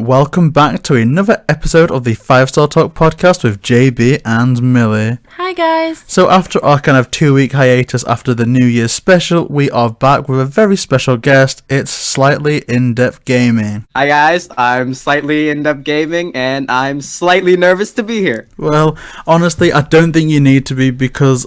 welcome back to another episode of the 5-Star Talk podcast with JB and Millie. Hi guys. So after our kind of 2-week hiatus after the New Year's special, we are back with a very special guest. It's Slightly In-Depth Gaming. Hi guys, I'm Slightly In-Depth Gaming and I'm slightly nervous to be here. Well, honestly, I don't think you need to be because...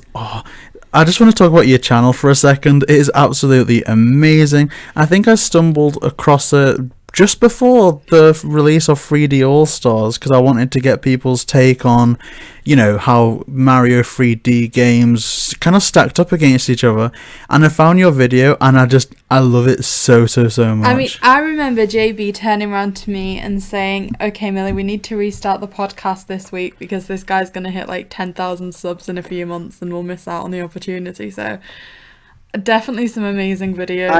I just want to talk about your channel for a second. It is absolutely amazing. I think I stumbled across it just before the release of 3D All-Stars because I wanted to get people's take on, you know, how Mario 3D games kind of stacked up against each other. And I found your video and I love it so much. I mean, I remember JB turning around to me and saying, okay, Millie, we need to restart the podcast this week because this guy's going to hit like 10,000 subs in a few months and we'll miss out on the opportunity. So definitely some amazing videos.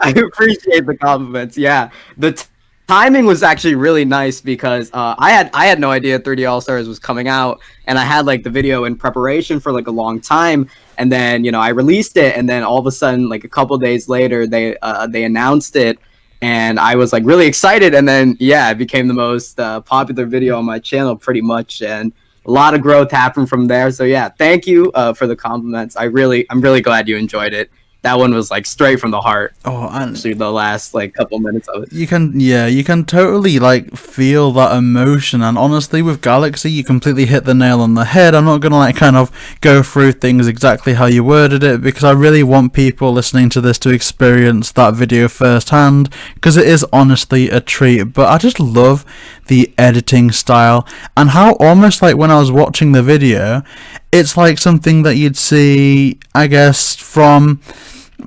I appreciate the compliments. Yeah, the timing was actually really nice because I had no idea 3D All Stars was coming out, and I had like the video in preparation for like a long time, and then I released it, and then all of a sudden like a couple days later they announced it, and I was like really excited, and then it became the most popular video on my channel pretty much, and a lot of growth happened from there. So yeah, thank you for the compliments. I'm really glad you enjoyed it. That one was like straight from the heart. Oh, and actually the last like couple minutes of it. You can totally like feel that emotion, and honestly with Galaxy you completely hit the nail on the head. I'm not gonna like kind of go through things exactly how you worded it because I really want people listening to this to experience that video firsthand because it is honestly a treat. But I just love the editing style and how almost like when I was watching the video, it's like something that you'd see, I guess, from,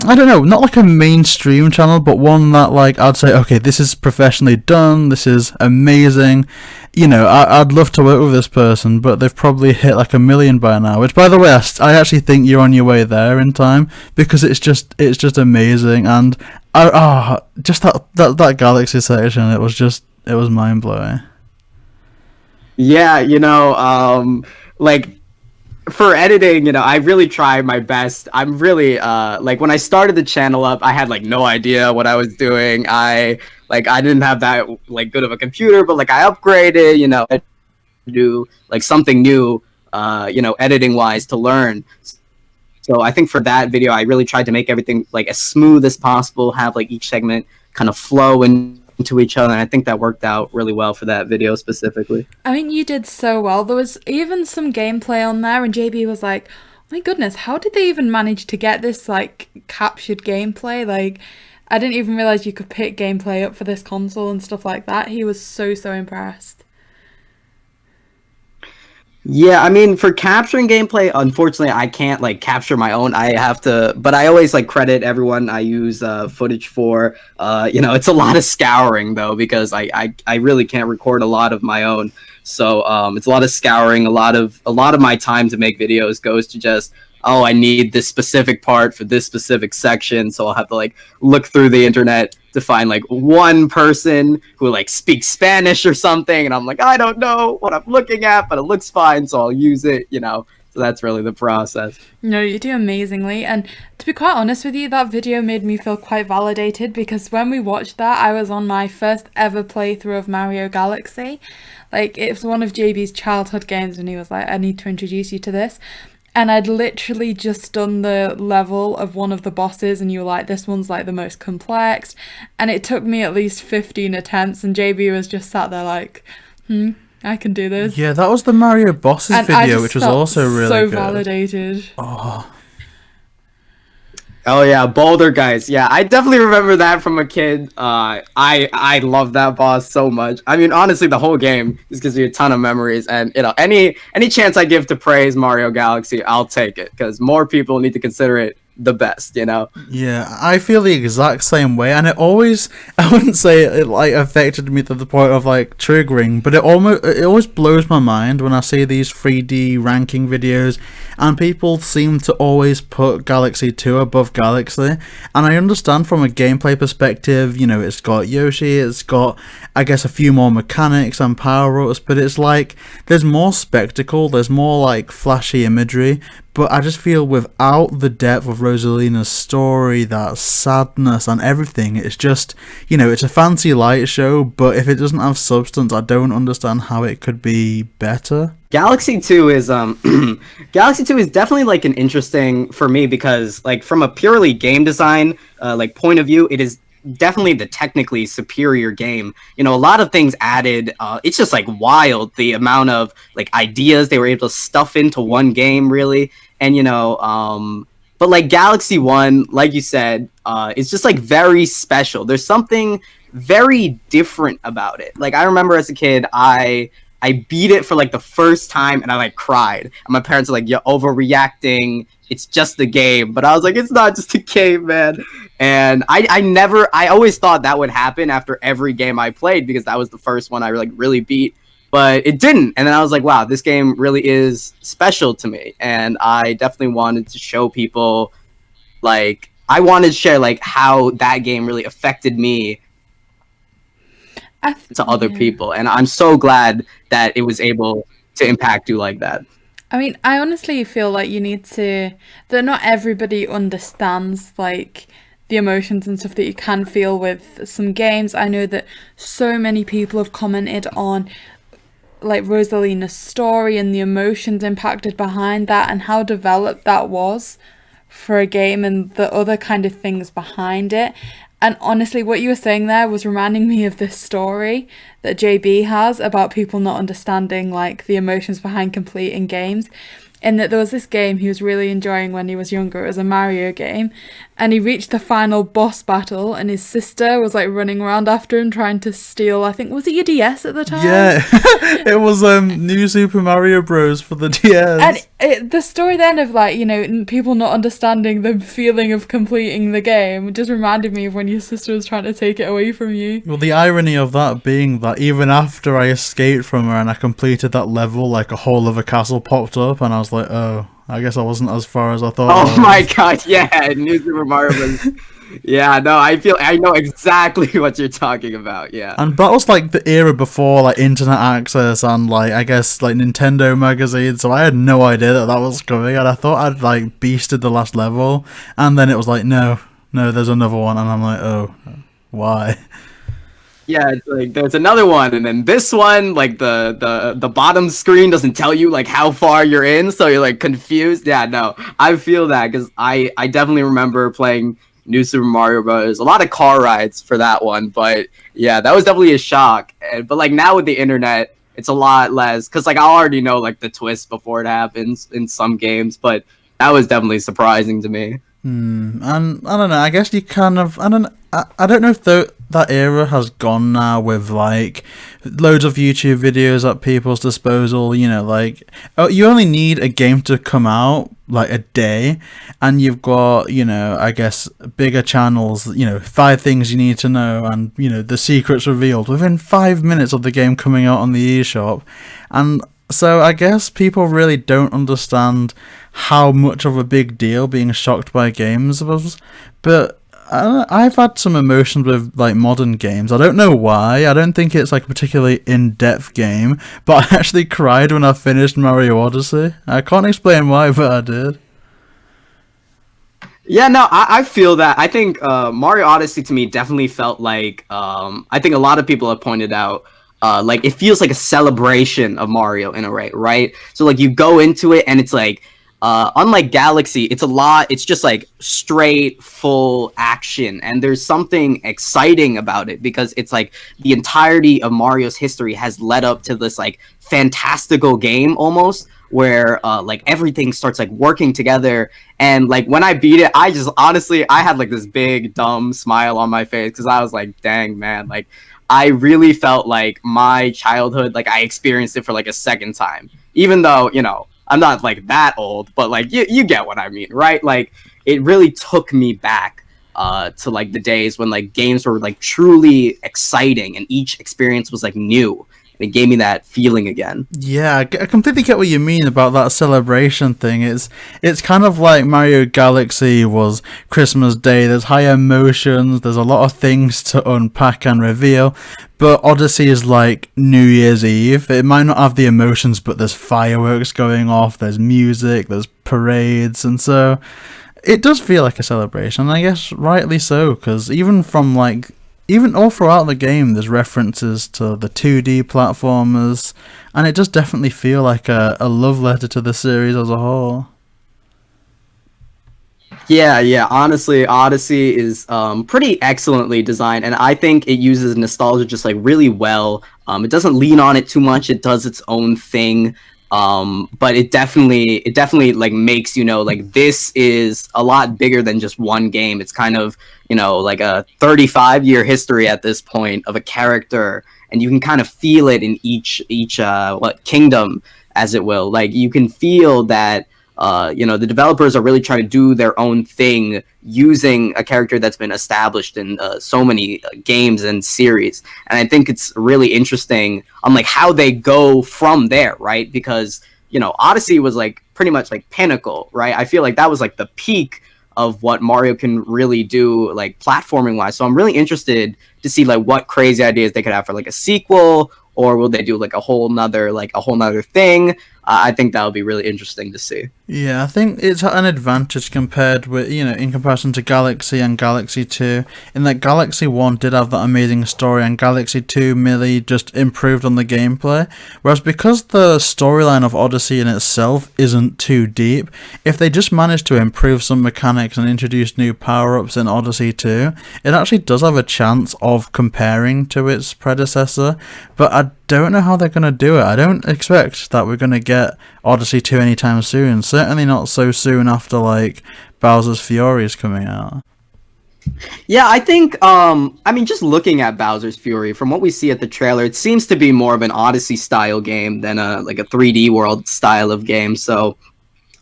I don't know, not like a mainstream channel, but one that like I'd say, okay, this is professionally done, this is amazing. I'd love to work with this person, but they've probably hit like 1 million by now, which by the way, I actually think you're on your way there in time because it's just amazing. And just that Galaxy section, it was mind-blowing. Yeah, like for editing, I really try my best. I'm really like when I started the channel up, I had like no idea what I was doing. I didn't have that like good of a computer, but like I upgraded, to do like something new, editing wise to learn. So I think for that video, I really tried to make everything like as smooth as possible, have like each segment kind of flow into each other, and I think that worked out really well for that video specifically. I mean, you did so well. There was even some gameplay on there, and JB was like, oh my goodness, how did they even manage to get this like captured gameplay? Like, I didn't even realize you could pick gameplay up for this console and stuff like that. He was so impressed. Yeah, I mean, for capturing gameplay, unfortunately, I can't like capture my own. I have to, but I always like credit everyone I use footage for. It's a lot of scouring though because I really can't record a lot of my own. So it's a lot of scouring. A lot of my time to make videos goes to just, oh, I need this specific part for this specific section, so I'll have to like look through the internet to find like one person who like speaks Spanish or something, and I'm like, I don't know what I'm looking at, but it looks fine, so I'll use it, So that's really the process. No, you do amazingly, and to be quite honest with you, that video made me feel quite validated because when we watched that, I was on my first ever playthrough of Mario Galaxy. Like, it was one of JB's childhood games, and he was like, I need to introduce you to this. And I'd literally just done the level of one of the bosses, and you were like, this one's like the most complex. And it took me at least 15 attempts, and JB was just sat there like, I can do this. Yeah, that was the Mario bosses and video, which was also really so good. Validated. Oh yeah, Boulder guys. Yeah, I definitely remember that from a kid. I love that boss so much. I mean, honestly, the whole game just gives me a ton of memories, and any chance I give to praise Mario Galaxy, I'll take it because more people need to consider it the best. Yeah, I feel the exact same way, and it always, I wouldn't say it like affected me to the point of like triggering, but it always blows my mind when I see these 3D ranking videos and people seem to always put Galaxy 2 above Galaxy, and I understand from a gameplay perspective, it's got Yoshi, it's got, I guess, a few more mechanics and power-ups, but it's like there's more spectacle, there's more like flashy imagery, but I just feel without the depth of Rosalina's story, that sadness and everything. It's just, it's a fancy light show, but if it doesn't have substance, I don't understand how it could be better. Galaxy 2 is Galaxy 2 is definitely like an interesting for me because like from a purely game design like point of view, it is definitely the technically superior game. A lot of things added. It's just like wild the amount of like ideas they were able to stuff into one game, really. And but like Galaxy 1, like you said, it's just like very special. There's something very different about it. Like I remember as a kid, I beat it for like the first time and I like cried. And my parents were like, "You're overreacting. It's just a game." But I was like, "It's not just a game, man." And I always thought that would happen after every game I played because that was the first one I like really beat. But it didn't. And then I was like, wow, this game really is special to me. And I definitely wanted to show people, like, I wanted to share like how that game really affected me to other people, and I'm so glad that it was able to impact you like that. I mean, I honestly feel like that not everybody understands like the emotions and stuff that you can feel with some games. I know that so many people have commented on like Rosalina's story and the emotions impacted behind that and how developed that was for a game and the other kind of things behind it. And honestly, what you were saying there was reminding me of this story that JB has about people not understanding like the emotions behind completing games. In that there was this game he was really enjoying when he was younger. It was a Mario game. And he reached the final boss battle and his sister was like running around after him trying to steal, I think, was it your DS at the time? Yeah, it was New Super Mario Bros. For the DS. And the story then of like, people not understanding the feeling of completing the game just reminded me of when your sister was trying to take it away from you. Well, the irony of that being that even after I escaped from her and I completed that level, like a whole other castle popped up and I was like, oh, I guess I wasn't as far as I thought. Oh my god, yeah, New Super Mario Bros. Yeah, no, I know exactly what you're talking about, yeah. And that was like the era before like internet access and like I guess like Nintendo magazine, so I had no idea that was coming and I thought I'd like beasted the last level and then it was like no, there's another one and I'm like, oh, why? Yeah, it's like there's another one, and then this one, like the bottom screen doesn't tell you like how far you're in, so you're like confused. Yeah, no, I feel that because I definitely remember playing New Super Mario Bros. A lot of car rides for that one, but yeah, that was definitely a shock. But like now with the internet, it's a lot less because like I already know like the twist before it happens in some games, but that was definitely surprising to me. And I don't know. I guess you kind of I don't know if that era has gone now with like loads of YouTube videos at people's disposal. Like you only need a game to come out like a day, and you've got I guess bigger channels. 5 things you need to know, and the secrets revealed within 5 minutes of the game coming out on the eShop, and so I guess people really don't understand how much of a big deal being shocked by games was, but I've had some emotions with like modern games. I don't know why. I don't think it's like a particularly in-depth game, but I actually cried when I finished Mario Odyssey. I can't explain why, but I did. Yeah, no, I feel that. I think Mario Odyssey to me definitely felt like I think a lot of people have pointed out like it feels like a celebration of Mario in a way, right? So like you go into it and it's like unlike Galaxy, it's just like straight full action, and there's something exciting about it because it's like the entirety of Mario's history has led up to this like fantastical game almost where like everything starts like working together. And like when I beat it, I just honestly I had like this big dumb smile on my face because I was like, dang man, like I really felt like my childhood, like I experienced it for like a second time, even though I'm not like that old, but like you get what I mean, right? Like it really took me back to like the days when like games were like truly exciting and each experience was like new. And it gave me that feeling again. Yeah, I completely get what you mean about that celebration thing. It's kind of like Mario Galaxy was Christmas Day. There's high emotions. There's a lot of things to unpack and reveal. But Odyssey is like New Year's Eve. It might not have the emotions, but there's fireworks going off. There's music. There's parades, and so It does feel like a celebration, and I guess rightly so, because even all throughout the game, there's references to the 2D platformers, and it does definitely feel like a love letter to the series as a whole. Yeah. Honestly, Odyssey is pretty excellently designed, and I think it uses nostalgia just like really well. It doesn't lean on it too much. It does its own thing. But it definitely like makes you know like this is a lot bigger than just one game. It's kind of like a 35-year history at this point of a character, and you can kind of feel it in each what kingdom, as it will. Like you can feel that the developers are really trying to do their own thing using a character that's been established in so many games and series. And I think it's really interesting on like how they go from there, right? Because Odyssey was like pretty much like pinnacle, right? I feel like that was like the peak of what Mario can really do, like platforming wise. So I'm really interested to see like what crazy ideas they could have for like a sequel, or will they do like a whole nother thing? I think that would be really interesting to see. Yeah, I think it's an advantage compared with, in comparison to Galaxy and Galaxy 2, in that Galaxy 1 did have that amazing story and Galaxy 2 merely just improved on the gameplay. Whereas because the storyline of Odyssey in itself isn't too deep, if they just manage to improve some mechanics and introduce new power-ups in Odyssey 2, it actually does have a chance of comparing to its predecessor, but I don't know how they're going to do it. I don't expect that we're going to get Odyssey 2 anytime soon. Certainly not so soon after, like, Bowser's Fury is coming out. Yeah, I think I mean just looking at Bowser's Fury, from what we see at the trailer, it seems to be more of an Odyssey style game than a 3D world style of game. So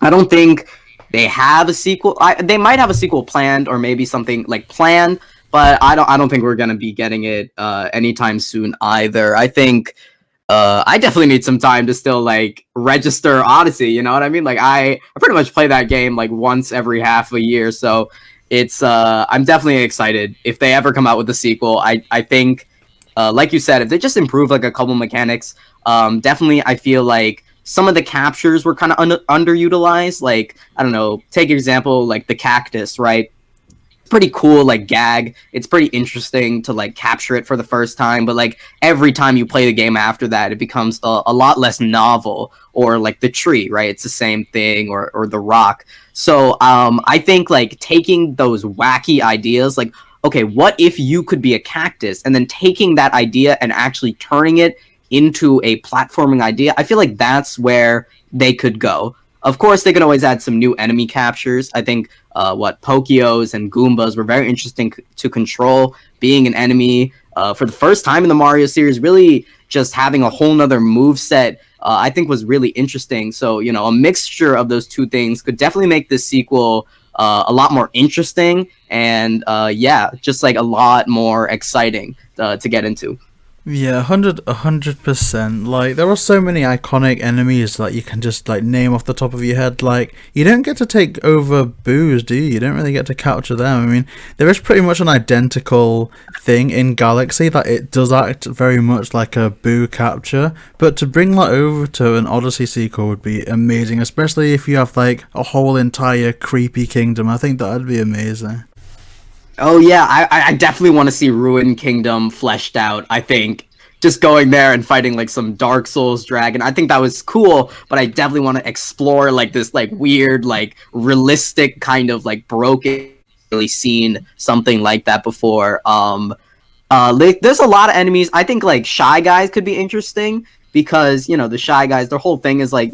I don't think they have a sequel. They might have a sequel planned, or maybe something like planned, but I don't think we're gonna be getting it anytime soon either. I think I definitely need some time to still like register Odyssey. You know what I mean? Like I pretty much play that game like once every half a year, so it's I'm definitely excited if they ever come out with a sequel. I think like you said, if they just improve like a couple mechanics, definitely I feel like some of the captures were kind of underutilized. Like I don't know, take example like the cactus, right? Pretty cool like gag. It's pretty interesting to like capture it for the first time, but like every time you play the game after that, it becomes a lot less novel. Or like the tree, right? It's the same thing, or the rock. So I think like taking those wacky ideas, like okay, what if you could be a cactus, and then taking that idea and actually turning it into a platforming idea, I feel like that's where they could go. Of course, they can always add some new enemy captures. I think Pokios and Goombas were very interesting to control. Being an enemy for the first time in the Mario series, really just having a whole nother move set, I think was really interesting. So, a mixture of those two things could definitely make this sequel a lot more interesting and, yeah, just like a lot more exciting to get into. Yeah, 100%. Like, there are so many iconic enemies that you can just, like, name off the top of your head. Like, you don't get to take over Boos, do you? You don't really get to capture them. I mean, there is pretty much an identical thing in Galaxy that it does act very much like a Boo capture. But to bring that over to an Odyssey sequel would be amazing, especially if you have, like, a whole entire creepy kingdom. I think that would be amazing. Oh yeah, I definitely want to see Ruin Kingdom fleshed out. I think just going there and fighting like some Dark Souls dragon, I think that was cool. But I definitely want to explore like this like weird, like realistic kind of like broken. Really seen something like that before. There's a lot of enemies. I think like Shy Guys could be interesting because the Shy Guys, their whole thing is like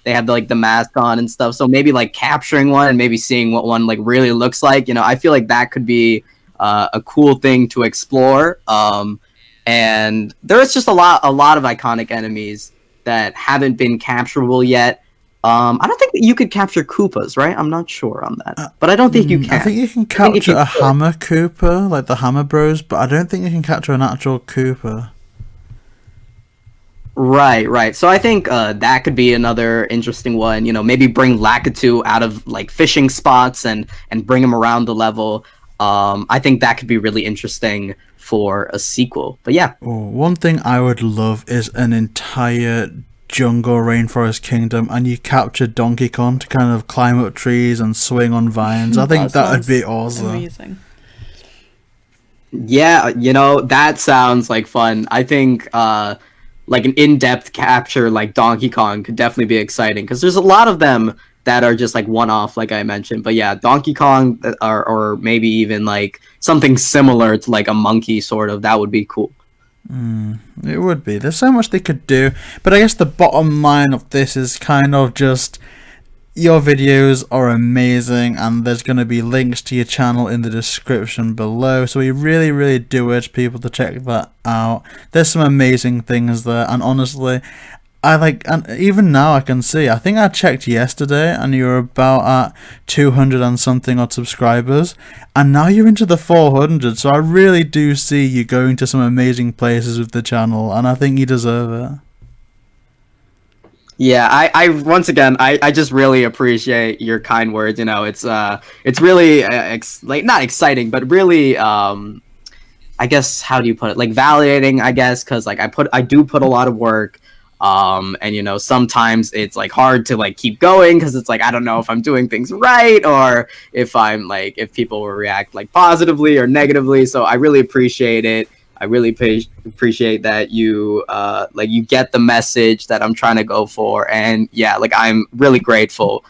they have like the mask on and stuff. So maybe like capturing one and maybe seeing what one like really looks like. I feel like that could be a cool thing to explore. And there is just a lot of iconic enemies that haven't been capturable yet. I don't think that you could capture Koopas, right? I'm not sure on that, but I don't think you can. I think you can capture a Hammer Koopa, like the Hammer Bros, but I don't think you can capture an actual Koopa. Right. So I think that could be another interesting one. Maybe bring Lakitu out of like fishing spots and bring him around the level. I think that could be really interesting for a sequel. But yeah. Oh, one thing I would love is an entire jungle rainforest kingdom and you capture Donkey Kong to kind of climb up trees and swing on vines. I think that would be awesome. Amazing. Yeah, that sounds like fun. I think like an in-depth capture like Donkey Kong could definitely be exciting, because there's a lot of them that are just like one-off, like I mentioned. But yeah, Donkey Kong or maybe even like something similar to like a monkey sort of, that would be cool. It would be. There's so much they could do, but I guess the bottom line of this is kind of just your videos are amazing, and there's going to be links to your channel in the description below, so we really do urge people to check that out. There's some amazing things there, and honestly, and even now I can see, I think I checked yesterday and you're about at 200 and something odd subscribers, and now you're into the 400, so I really do see you going to some amazing places with the channel, and I think you deserve it. Yeah, I once again, I just really appreciate your kind words. It's really like not exciting, but really I guess, how do you put it, like validating, I guess, because like I do put a lot of work. And sometimes it's like hard to like keep going, because it's like I don't know if I'm doing things right, or if if people will react like positively or negatively. So I really appreciate it. I really appreciate that you you get the message that I'm trying to go for, and yeah, like I'm really grateful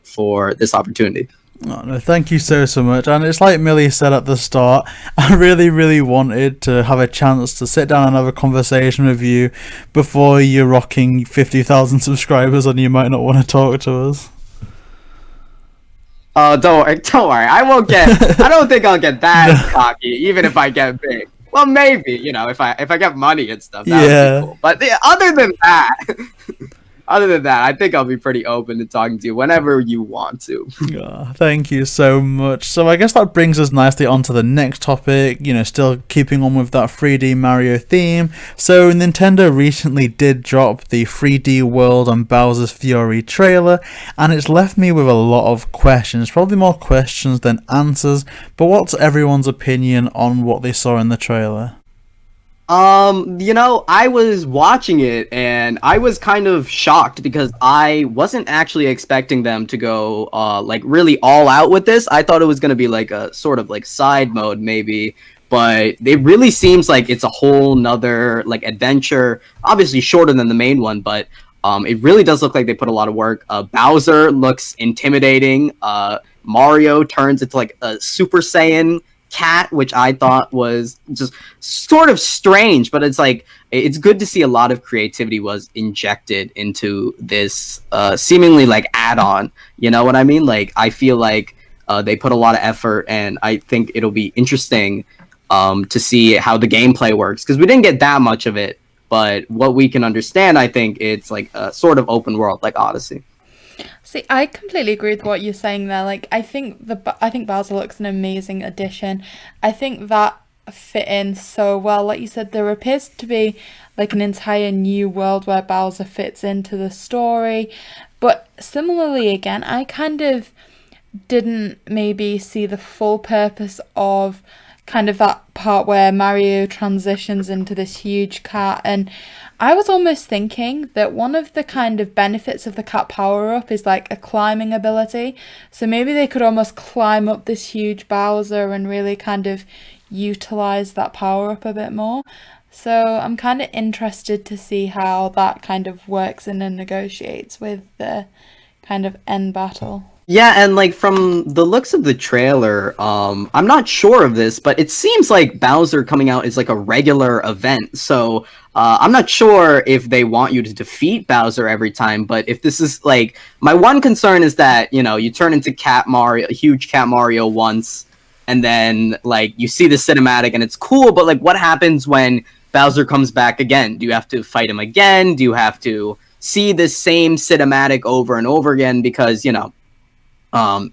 for this opportunity. Oh, no, thank you so much. And it's like Millie said at the start, I really wanted to have a chance to sit down and have a conversation with you before you're rocking 50,000 subscribers and you might not want to talk to us. Oh, don't worry. I don't think I'll get that cocky, even if I get big. Well, maybe, if I get money and stuff, that would be cool. But other than that, I think I'll be pretty open to talking to you whenever you want to. Oh, thank you so much. So I guess that brings us nicely on to the next topic, still keeping on with that 3D Mario theme. So Nintendo recently did drop the 3D World and Bowser's Fury trailer, and it's left me with a lot of questions, probably more questions than answers, but what's everyone's opinion on what they saw in the trailer? I was watching it and I was kind of shocked, because I wasn't actually expecting them to go like really all out with this. I thought it was going to be like a sort of like side mode maybe, but it really seems like it's a whole nother like adventure, obviously shorter than the main one, but it really does look like they put a lot of work. Bowser looks intimidating. Mario turns into like a Super Saiyan cat, which I thought was just sort of strange, but it's like it's good to see a lot of creativity was injected into this seemingly like add-on. You know what I mean? Like I feel like they put a lot of effort, and I think it'll be interesting to see how the gameplay works, because we didn't get that much of it, but what we can understand, I think it's like a sort of open world like Odyssey. See, I completely agree with what you're saying there. Like, I think Bowser looks an amazing addition. I think that fit in so well. Like you said, there appears to be like an entire new world where Bowser fits into the story. But similarly, again, I kind of didn't maybe see the full purpose of kind of that part where Mario transitions into this huge cat, and I was almost thinking that one of the kind of benefits of the cat power-up is like a climbing ability, so maybe they could almost climb up this huge Bowser and really kind of utilize that power-up a bit more. So I'm kind of interested to see how that kind of works in and negotiates with the kind of end battle. Yeah, and like from the looks of the trailer, I'm not sure of this, but it seems like Bowser coming out is like a regular event. So I'm not sure if they want you to defeat Bowser every time, but if this is like, my one concern is that, you turn into huge Cat Mario once, and then like you see the cinematic and it's cool, but like what happens when Bowser comes back again? Do you have to fight him again? Do you have to see the same cinematic over and over again? Because,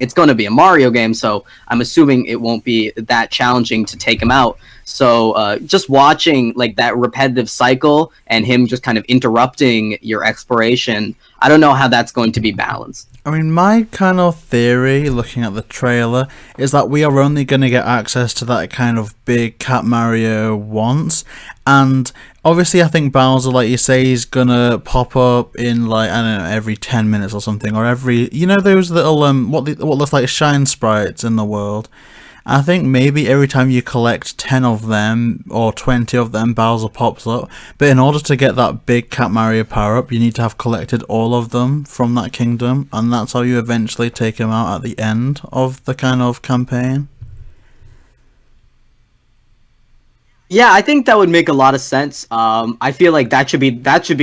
it's going to be a Mario game, so I'm assuming it won't be that challenging to take him out. So just watching like that repetitive cycle and him just kind of interrupting your exploration, I don't know how that's going to be balanced. I mean, my kind of theory, looking at the trailer, is that we are only going to get access to that kind of big Cat Mario once, and obviously I think Bowser, like you say, is gonna pop up in like, I don't know, every 10 minutes or something, or every, you know, those little what looks like shine sprites in the world. I think maybe every time you collect 10 of them or 20 of them, Bowser pops up. But in order to get that big Cat Mario power up, you need to have collected all of them from that kingdom, and that's how you eventually take him out at the end of the kind of campaign. Yeah, I think that would make a lot of sense. I feel like that should be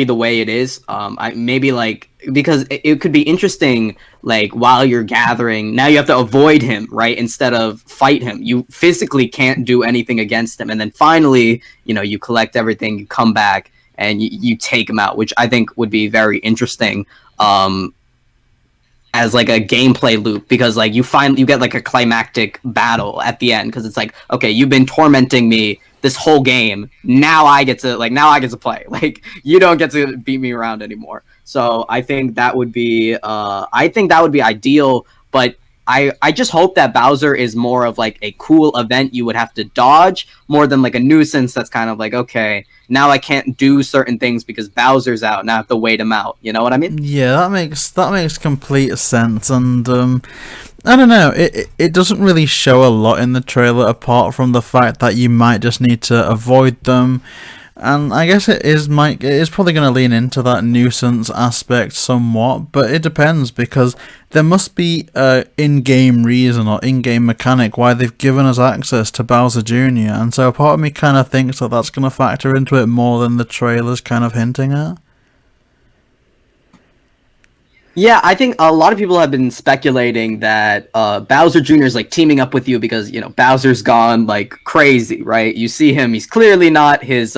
the way it is. I maybe like because it could be interesting. Like while you're gathering, now you have to avoid him, right? Instead of fight him, you physically can't do anything against him, and then finally, you collect everything, you come back, and you take him out, which I think would be very interesting. As like a gameplay loop because like you get like a climactic battle at the end because it's like okay you've been tormenting me this whole game now I get to play like you don't get to beat me around anymore so I think that would be ideal but I just hope that Bowser is more of like a cool event you would have to dodge more than like a nuisance that's kind of like okay now I can't do certain things because Bowser's out and I have to wait him out you know what I mean. Yeah, that makes complete sense, and I don't know. It doesn't really show a lot in the trailer apart from the fact that you might just need to avoid them. And I guess it is probably going to lean into that nuisance aspect somewhat, but it depends because there must be a in-game reason or in-game mechanic why they've given us access to Bowser Jr. And so part of me kind of thinks that that's going to factor into it more than the trailer's kind of hinting at. Yeah, I think a lot of people have been speculating that Bowser Jr. is like teaming up with you because Bowser's gone like crazy, right? You see him; he's clearly not his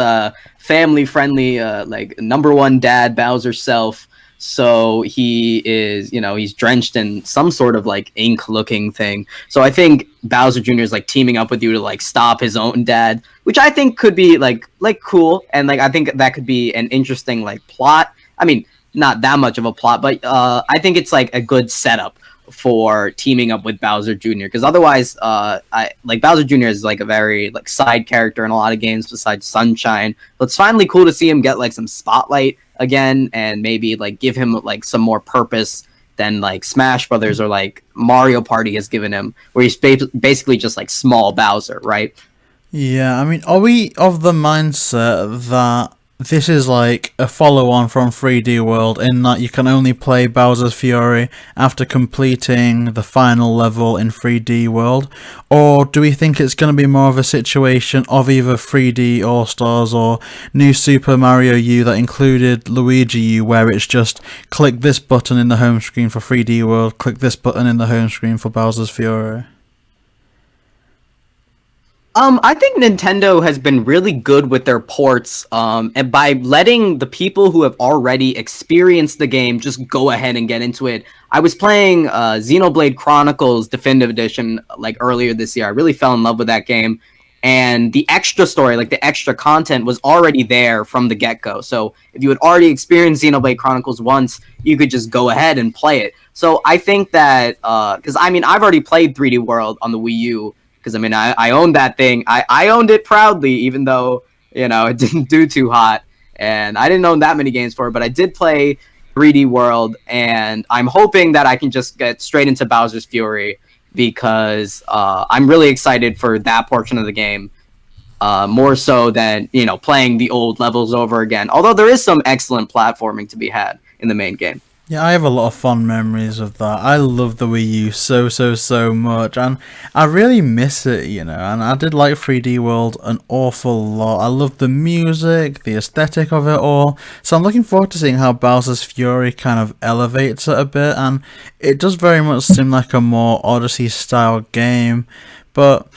family-friendly like number one dad Bowser self. So he is, he's drenched in some sort of like ink-looking thing. So I think Bowser Jr. is like teaming up with you to like stop his own dad, which I think could be like cool, and like I think that could be an interesting like plot. I mean not that much of a plot, but I think it's like a good setup for teaming up with Bowser Jr. Because otherwise, I like Bowser Jr. is like a very like side character in a lot of games besides Sunshine. But it's finally cool to see him get like some spotlight again, and maybe like give him like some more purpose than like Smash Brothers or like Mario Party has given him, where he's basically just like small Bowser, right? Yeah, I mean, are we of the mindset that this is like a follow-on from 3D World in that you can only play Bowser's Fury after completing the final level in 3D World? Or do we think it's going to be more of a situation of either 3D All-Stars or New Super Mario U that included Luigi U, where it's just click this button in the home screen for 3D World, click this button in the home screen for Bowser's Fury? I think Nintendo has been really good with their ports, and by letting the people who have already experienced the game just go ahead and get into it. I was playing Xenoblade Chronicles Definitive Edition like earlier this year. I really fell in love with that game, and the extra story, like the extra content, was already there from the get-go. So if you had already experienced Xenoblade Chronicles once, you could just go ahead and play it. So I think that because I mean I've already played 3D World on the Wii U. Because, I mean, I owned that thing. I owned it proudly, even though, it didn't do too hot. And I didn't own that many games for it, but I did play 3D World. And I'm hoping that I can just get straight into Bowser's Fury because I'm really excited for that portion of the game. More so than, playing the old levels over again. Although there is some excellent platforming to be had in the main game. Yeah, I have a lot of fond memories of that. I love the Wii U so much, and I really miss it, and I did like 3D World an awful lot. I love the music, the aesthetic of it all, so I'm looking forward to seeing how Bowser's Fury kind of elevates it a bit, and it does very much seem like a more Odyssey-style game, but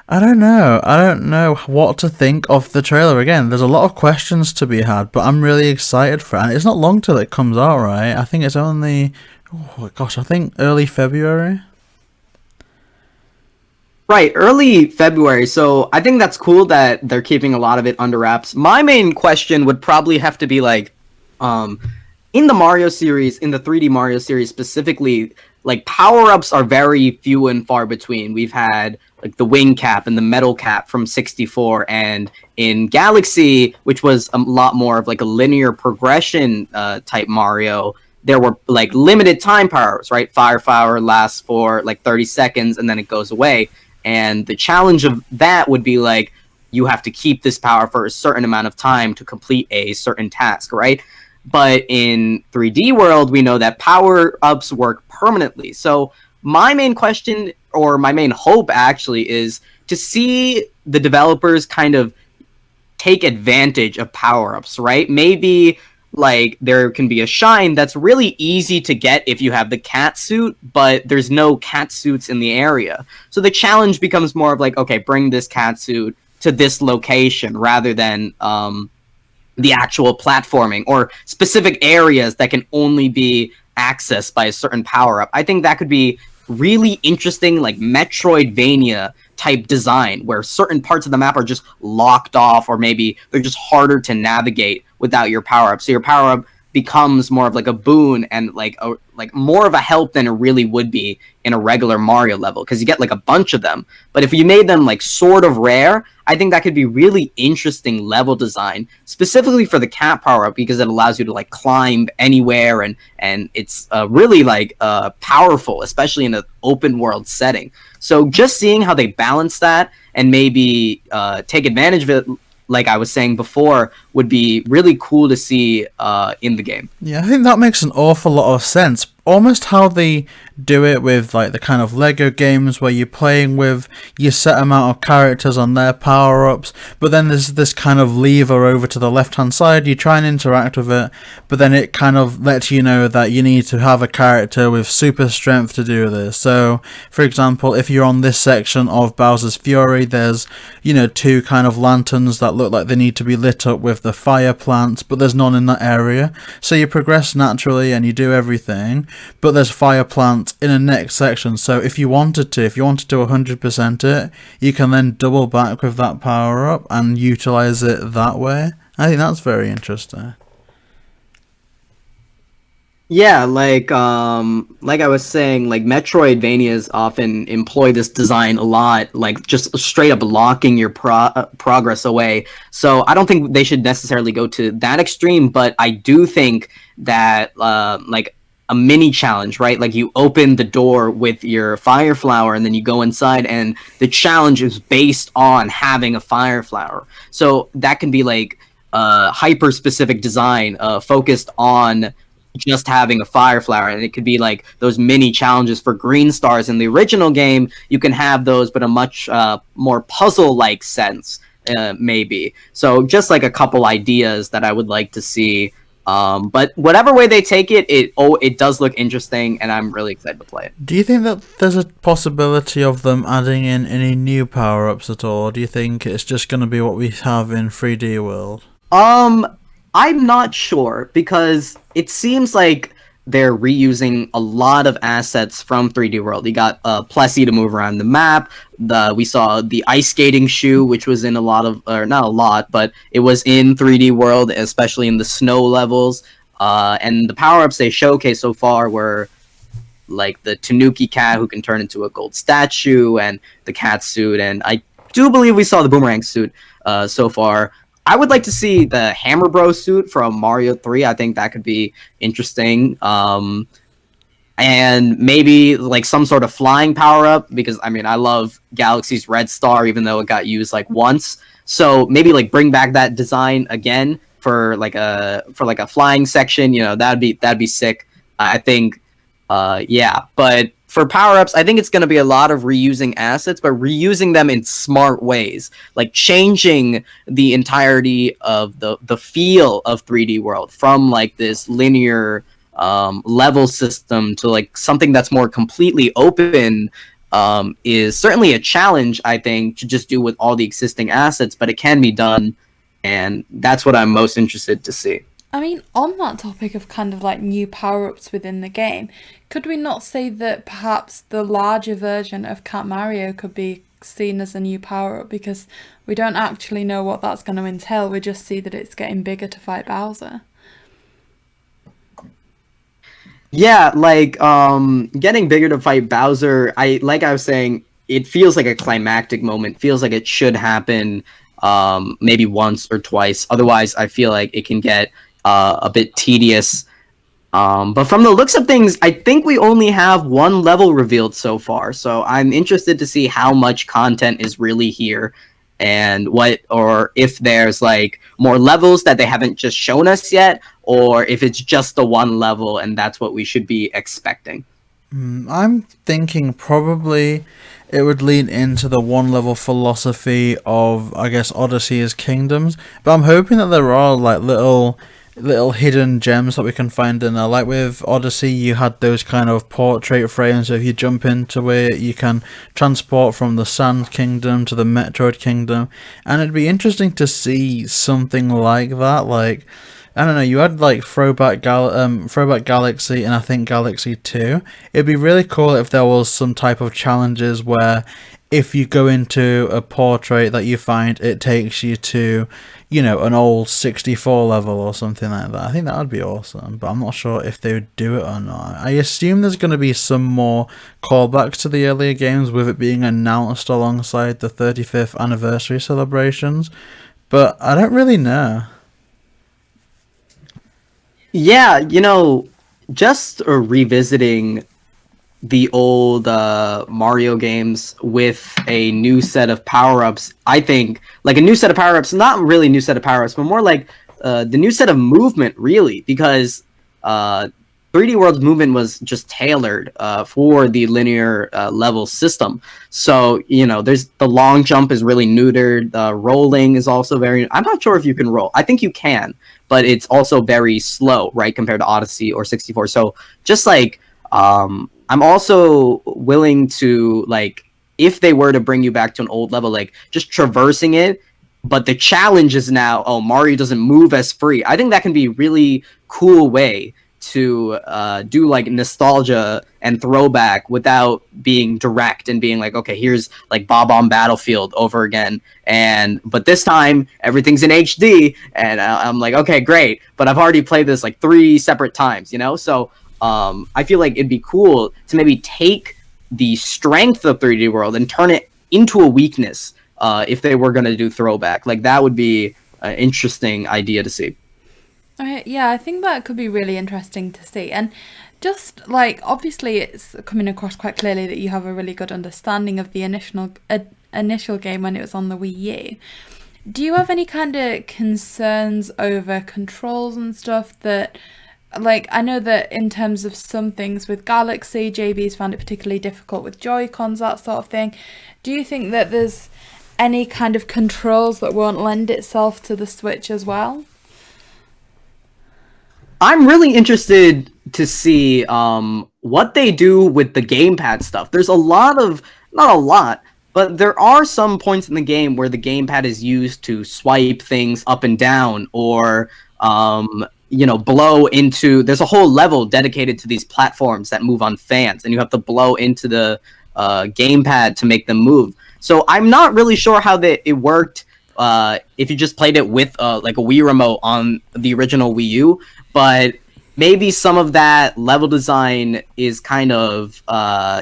I don't know. I don't know what to think of the trailer. Again, there's a lot of questions to be had, but I'm really excited for it. And it's not long till it comes out, right? I think it's only, I think early February. Right, early February. So I think that's cool that they're keeping a lot of it under wraps. My main question would probably have to be like, in the Mario series, in the 3D Mario series specifically, like power-ups are very few and far between. We've had like the wing cap and the metal cap from 64, and in Galaxy, which was a lot more of like a linear progression type Mario, there were like limited time powers, right? Fire flower lasts for like 30 seconds and then it goes away. And the challenge of that would be like, you have to keep this power for a certain amount of time to complete a certain task, right? But in 3D world, we know that power ups work permanently. So my main question, or my main hope actually, is to see the developers kind of take advantage of power-ups, right? Maybe like there can be a shine that's really easy to get if you have the cat suit, but there's no cat suits in the area. So the challenge becomes more of like, okay, bring this cat suit to this location rather than the actual platforming or specific areas that can only be accessed by a certain power-up. I think that could be really interesting, like Metroidvania type design where certain parts of the map are just locked off, or maybe they're just harder to navigate without your power up. So your power up becomes more of like a boon and like more of a help than it really would be in a regular Mario level, because you get like a bunch of them. But if you made them like sort of rare, I think that could be really interesting level design, specifically for the cat power up, because it allows you to like climb anywhere, and it's really like powerful, especially in an open world setting. So just seeing how they balance that and maybe take advantage of it, like I was saying before, would be really cool to see in the game. Yeah, I think that makes an awful lot of sense. Almost how they do it with like the kind of Lego games where you're playing with your set amount of characters on their power-ups, but then there's this kind of lever over to the left-hand side, you try and interact with it, but then it kind of lets you know that you need to have a character with super strength to do this. So, for example, if you're on this section of Bowser's Fury, there's, you know, two kind of lanterns that look like they need to be lit up with the fire plants, but there's none in that area. So you progress naturally and you do everything, but there's fire plants in the next section. So if you wanted to 100% it, you can then double back with that power up and utilize it that way. I think that's very interesting. Yeah, like I was saying, like Metroidvanias often employ this design a lot, like just straight up locking your progress away. So I don't think they should necessarily go to that extreme, but I do think that like a mini challenge, right? Like you open the door with your fire flower and then you go inside, and the challenge is based on having a fire flower. So that can be like hyper specific design focused on just having a fire flower, and it could be like those mini challenges for green stars in the original game. You can have those, but a much more puzzle like sense, maybe. So just like a couple ideas that I would like to see. But whatever way they take it, it does look interesting, and I'm really excited to play it. Do you think that there's a possibility of them adding in any new power-ups at all? Or do you think it's just going to be what we have in 3D World? I'm not sure, because it seems like they're reusing a lot of assets from 3D World. You got Plessy to move around the map. We saw the ice skating shoe, which was in a lot of, or not a lot, but it was in 3D World, especially in the snow levels. And the power-ups they showcased so far were like the Tanuki cat, who can turn into a gold statue, and the cat suit, and I do believe we saw the boomerang suit so far. I would like to see the Hammer Bro suit from Mario 3. I think that could be interesting. And maybe like some sort of flying power-up, because I mean, I love Galaxy's Red Star, even though it got used like once. So maybe like bring back that design again for like a flying section. You know, that'd be sick. I think, yeah. But for power-ups, I think it's going to be a lot of reusing assets, but reusing them in smart ways, like changing the entirety of the feel of 3D World from like this linear level system to like something that's more completely open. Is certainly a challenge, I think, to just do with all the existing assets, but it can be done, and that's what I'm most interested to see. I mean, on that topic of kind of like new power-ups within the game, could we not say that perhaps the larger version of Cat Mario could be seen as a new power-up, because we don't actually know what that's going to entail, we just see that it's getting bigger to fight Bowser? Yeah, like getting bigger to fight Bowser, I was saying, it feels like a climactic moment. Feels like it should happen maybe once or twice. Otherwise, I feel like it can get a bit tedious. But from the looks of things, I think we only have one level revealed so far. So I'm interested to see how much content is really here and what, or if there's like more levels that they haven't just shown us yet, or if it's just the one level and that's what we should be expecting. I'm thinking probably it would lean into the one level philosophy of, I guess, Odyssey's kingdoms, but I'm hoping that there are like little hidden gems that we can find in there. Like with Odyssey, you had those kind of portrait frames, so if you jump into it, you can transport from the Sand Kingdom to the Metroid Kingdom, and it'd be interesting to see something like that. Like, I don't know, you had like Throwback Galaxy and I think Galaxy 2. It'd be really cool if there was some type of challenges where if you go into a portrait that you find, it takes you to, an old 64 level or something like that. I think that would be awesome, but I'm not sure if they would do it or not. I assume there's going to be some more callbacks to the earlier games with it being announced alongside the 35th anniversary celebrations, but I don't really know. Yeah, just revisiting the old Mario games with a new set of power ups. I think like a new set of power ups, not really a new set of power ups, but more like the new set of movement, really, because 3D World's movement was just tailored for the linear level system. So there's the long jump is really neutered. The rolling is also very. I'm not sure if you can roll. I think you can, but it's also very slow, right, compared to Odyssey or 64. So just like I'm also willing to, like, if they were to bring you back to an old level, like just traversing it, but the challenge is now, oh, Mario doesn't move as free. I think that can be a really cool way to do like nostalgia and throwback without being direct and being like, okay, here's like Bob on Battlefield over again, but this time everything's in HD, and I'm like, okay, great, but I've already played this like 3 separate times, so I feel like it'd be cool to maybe take the strength of 3D World and turn it into a weakness if they were going to do throwback. Like, that would be an interesting idea to see. Yeah, I think that could be really interesting to see. And just like, obviously, it's coming across quite clearly that you have a really good understanding of the initial game when it was on the Wii U. Do you have any kind of concerns over controls and stuff that, like, I know that in terms of some things with Galaxy, JB's found it particularly difficult with Joy-Cons, that sort of thing. Do you think that there's any kind of controls that won't lend itself to the Switch as well? I'm really interested to see what they do with the gamepad stuff. There's not a lot, but there are some points in the game where the gamepad is used to swipe things up and down, or blow into. There's a whole level dedicated to these platforms that move on fans, and you have to blow into the gamepad to make them move. So I'm not really sure how it worked if you just played it with like a Wii remote on the original Wii U, but maybe some of that level design is kind of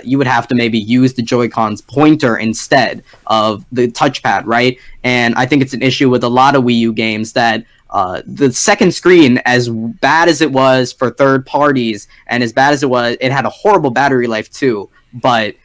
you would have to maybe use the Joy-Con's pointer instead of the touchpad, right? And I think it's an issue with a lot of Wii U games that the second screen, as bad as it was for third parties and as bad as it had a horrible battery life too, but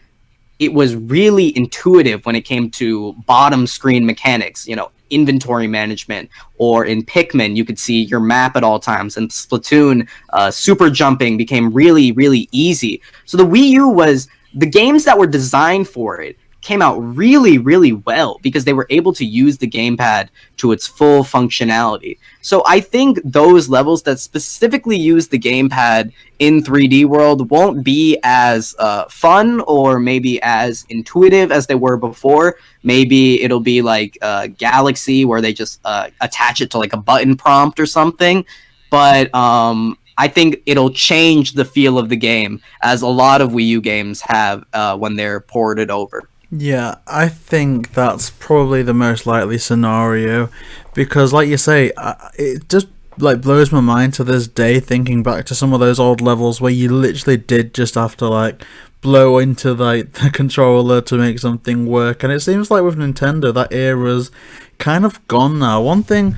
it was really intuitive when it came to bottom screen mechanics, inventory management, or in Pikmin, you could see your map at all times, and Splatoon, super jumping became really, really easy. So the Wii U was, the games that were designed for it came out really, really well because they were able to use the gamepad to its full functionality. So I think those levels that specifically use the gamepad in 3D World won't be as fun or maybe as intuitive as they were before. Maybe it'll be like Galaxy, where they just attach it to like a button prompt or something. But I think it'll change the feel of the game, as a lot of Wii U games have when they're ported over. Yeah, I think that's probably the most likely scenario because, like you say, it just like blows my mind to this day, thinking back to some of those old levels where you literally did just have to like blow into like the controller to make something work. And it seems like with Nintendo that era's kind of gone now. One thing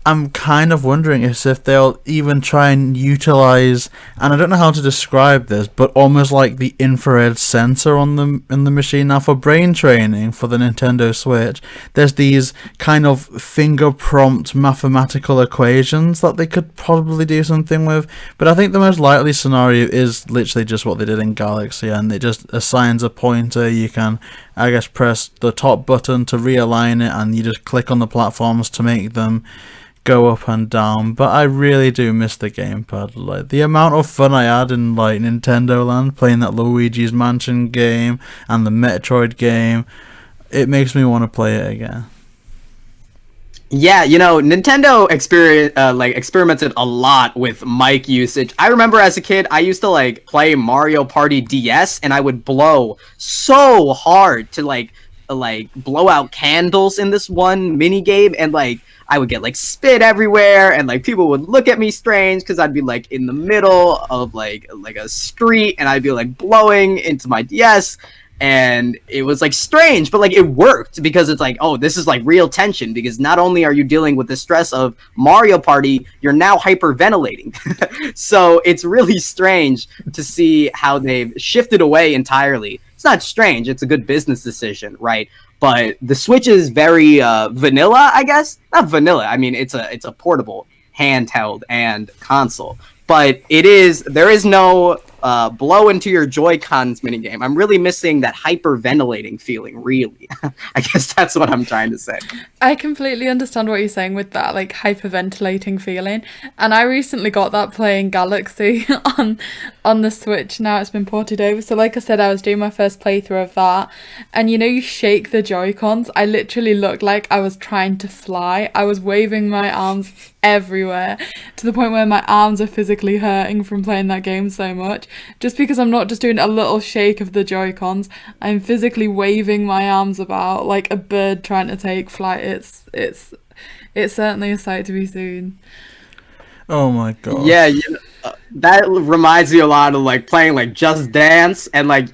I'm kind of wondering is if they'll even try and utilize, and I don't know how to describe this, but almost like the infrared sensor on the in the machine now for brain training for the Nintendo Switch. There's these kind of finger prompt mathematical equations that they could probably do something with, but I think the most likely scenario is literally just what they did in Galaxy, and it just assigns a pointer. You can, I guess, press the top button to realign it, and you just click on the platforms to make them go up and down. But I really do miss the gamepad. Like the amount of fun I had in like Nintendo Land playing that Luigi's Mansion game and the Metroid game, it makes me want to play it again. Yeah, Nintendo experimented a lot with mic usage. I remember as a kid, I used to like play Mario Party DS, and I would blow so hard to like blow out candles in this one mini game, and like I would get like spit everywhere, and like people would look at me strange because I'd be like in the middle of like a street, and I'd be like blowing into my DS, and it was like strange, but like it worked because it's like, oh, this is like real tension, because not only are you dealing with the stress of Mario Party, you're now hyperventilating. So it's really strange to see how they've shifted away entirely. It's not strange, it's a good business decision, right? But the Switch is very vanilla, I guess. Not vanilla. I mean, it's a portable, handheld, and console. But there is no blow into your Joy-Cons minigame. I'm really missing that hyperventilating feeling, really. I guess that's what I'm trying to say. I completely understand what you're saying with that, like, hyperventilating feeling. And I recently got that playing Galaxy on the Switch. Now it's been ported over. So like I said, I was doing my first playthrough of that. And you shake the Joy-Cons. I literally looked like I was trying to fly. I was waving my arms everywhere to the point where my arms are physically hurting from playing that game so much, just because I'm not just doing a little shake of the Joy-Cons, I'm physically waving my arms about like a bird trying to take flight. It's certainly a sight to be seen. Oh my god. Yeah, that reminds me a lot of like playing like Just Dance, and like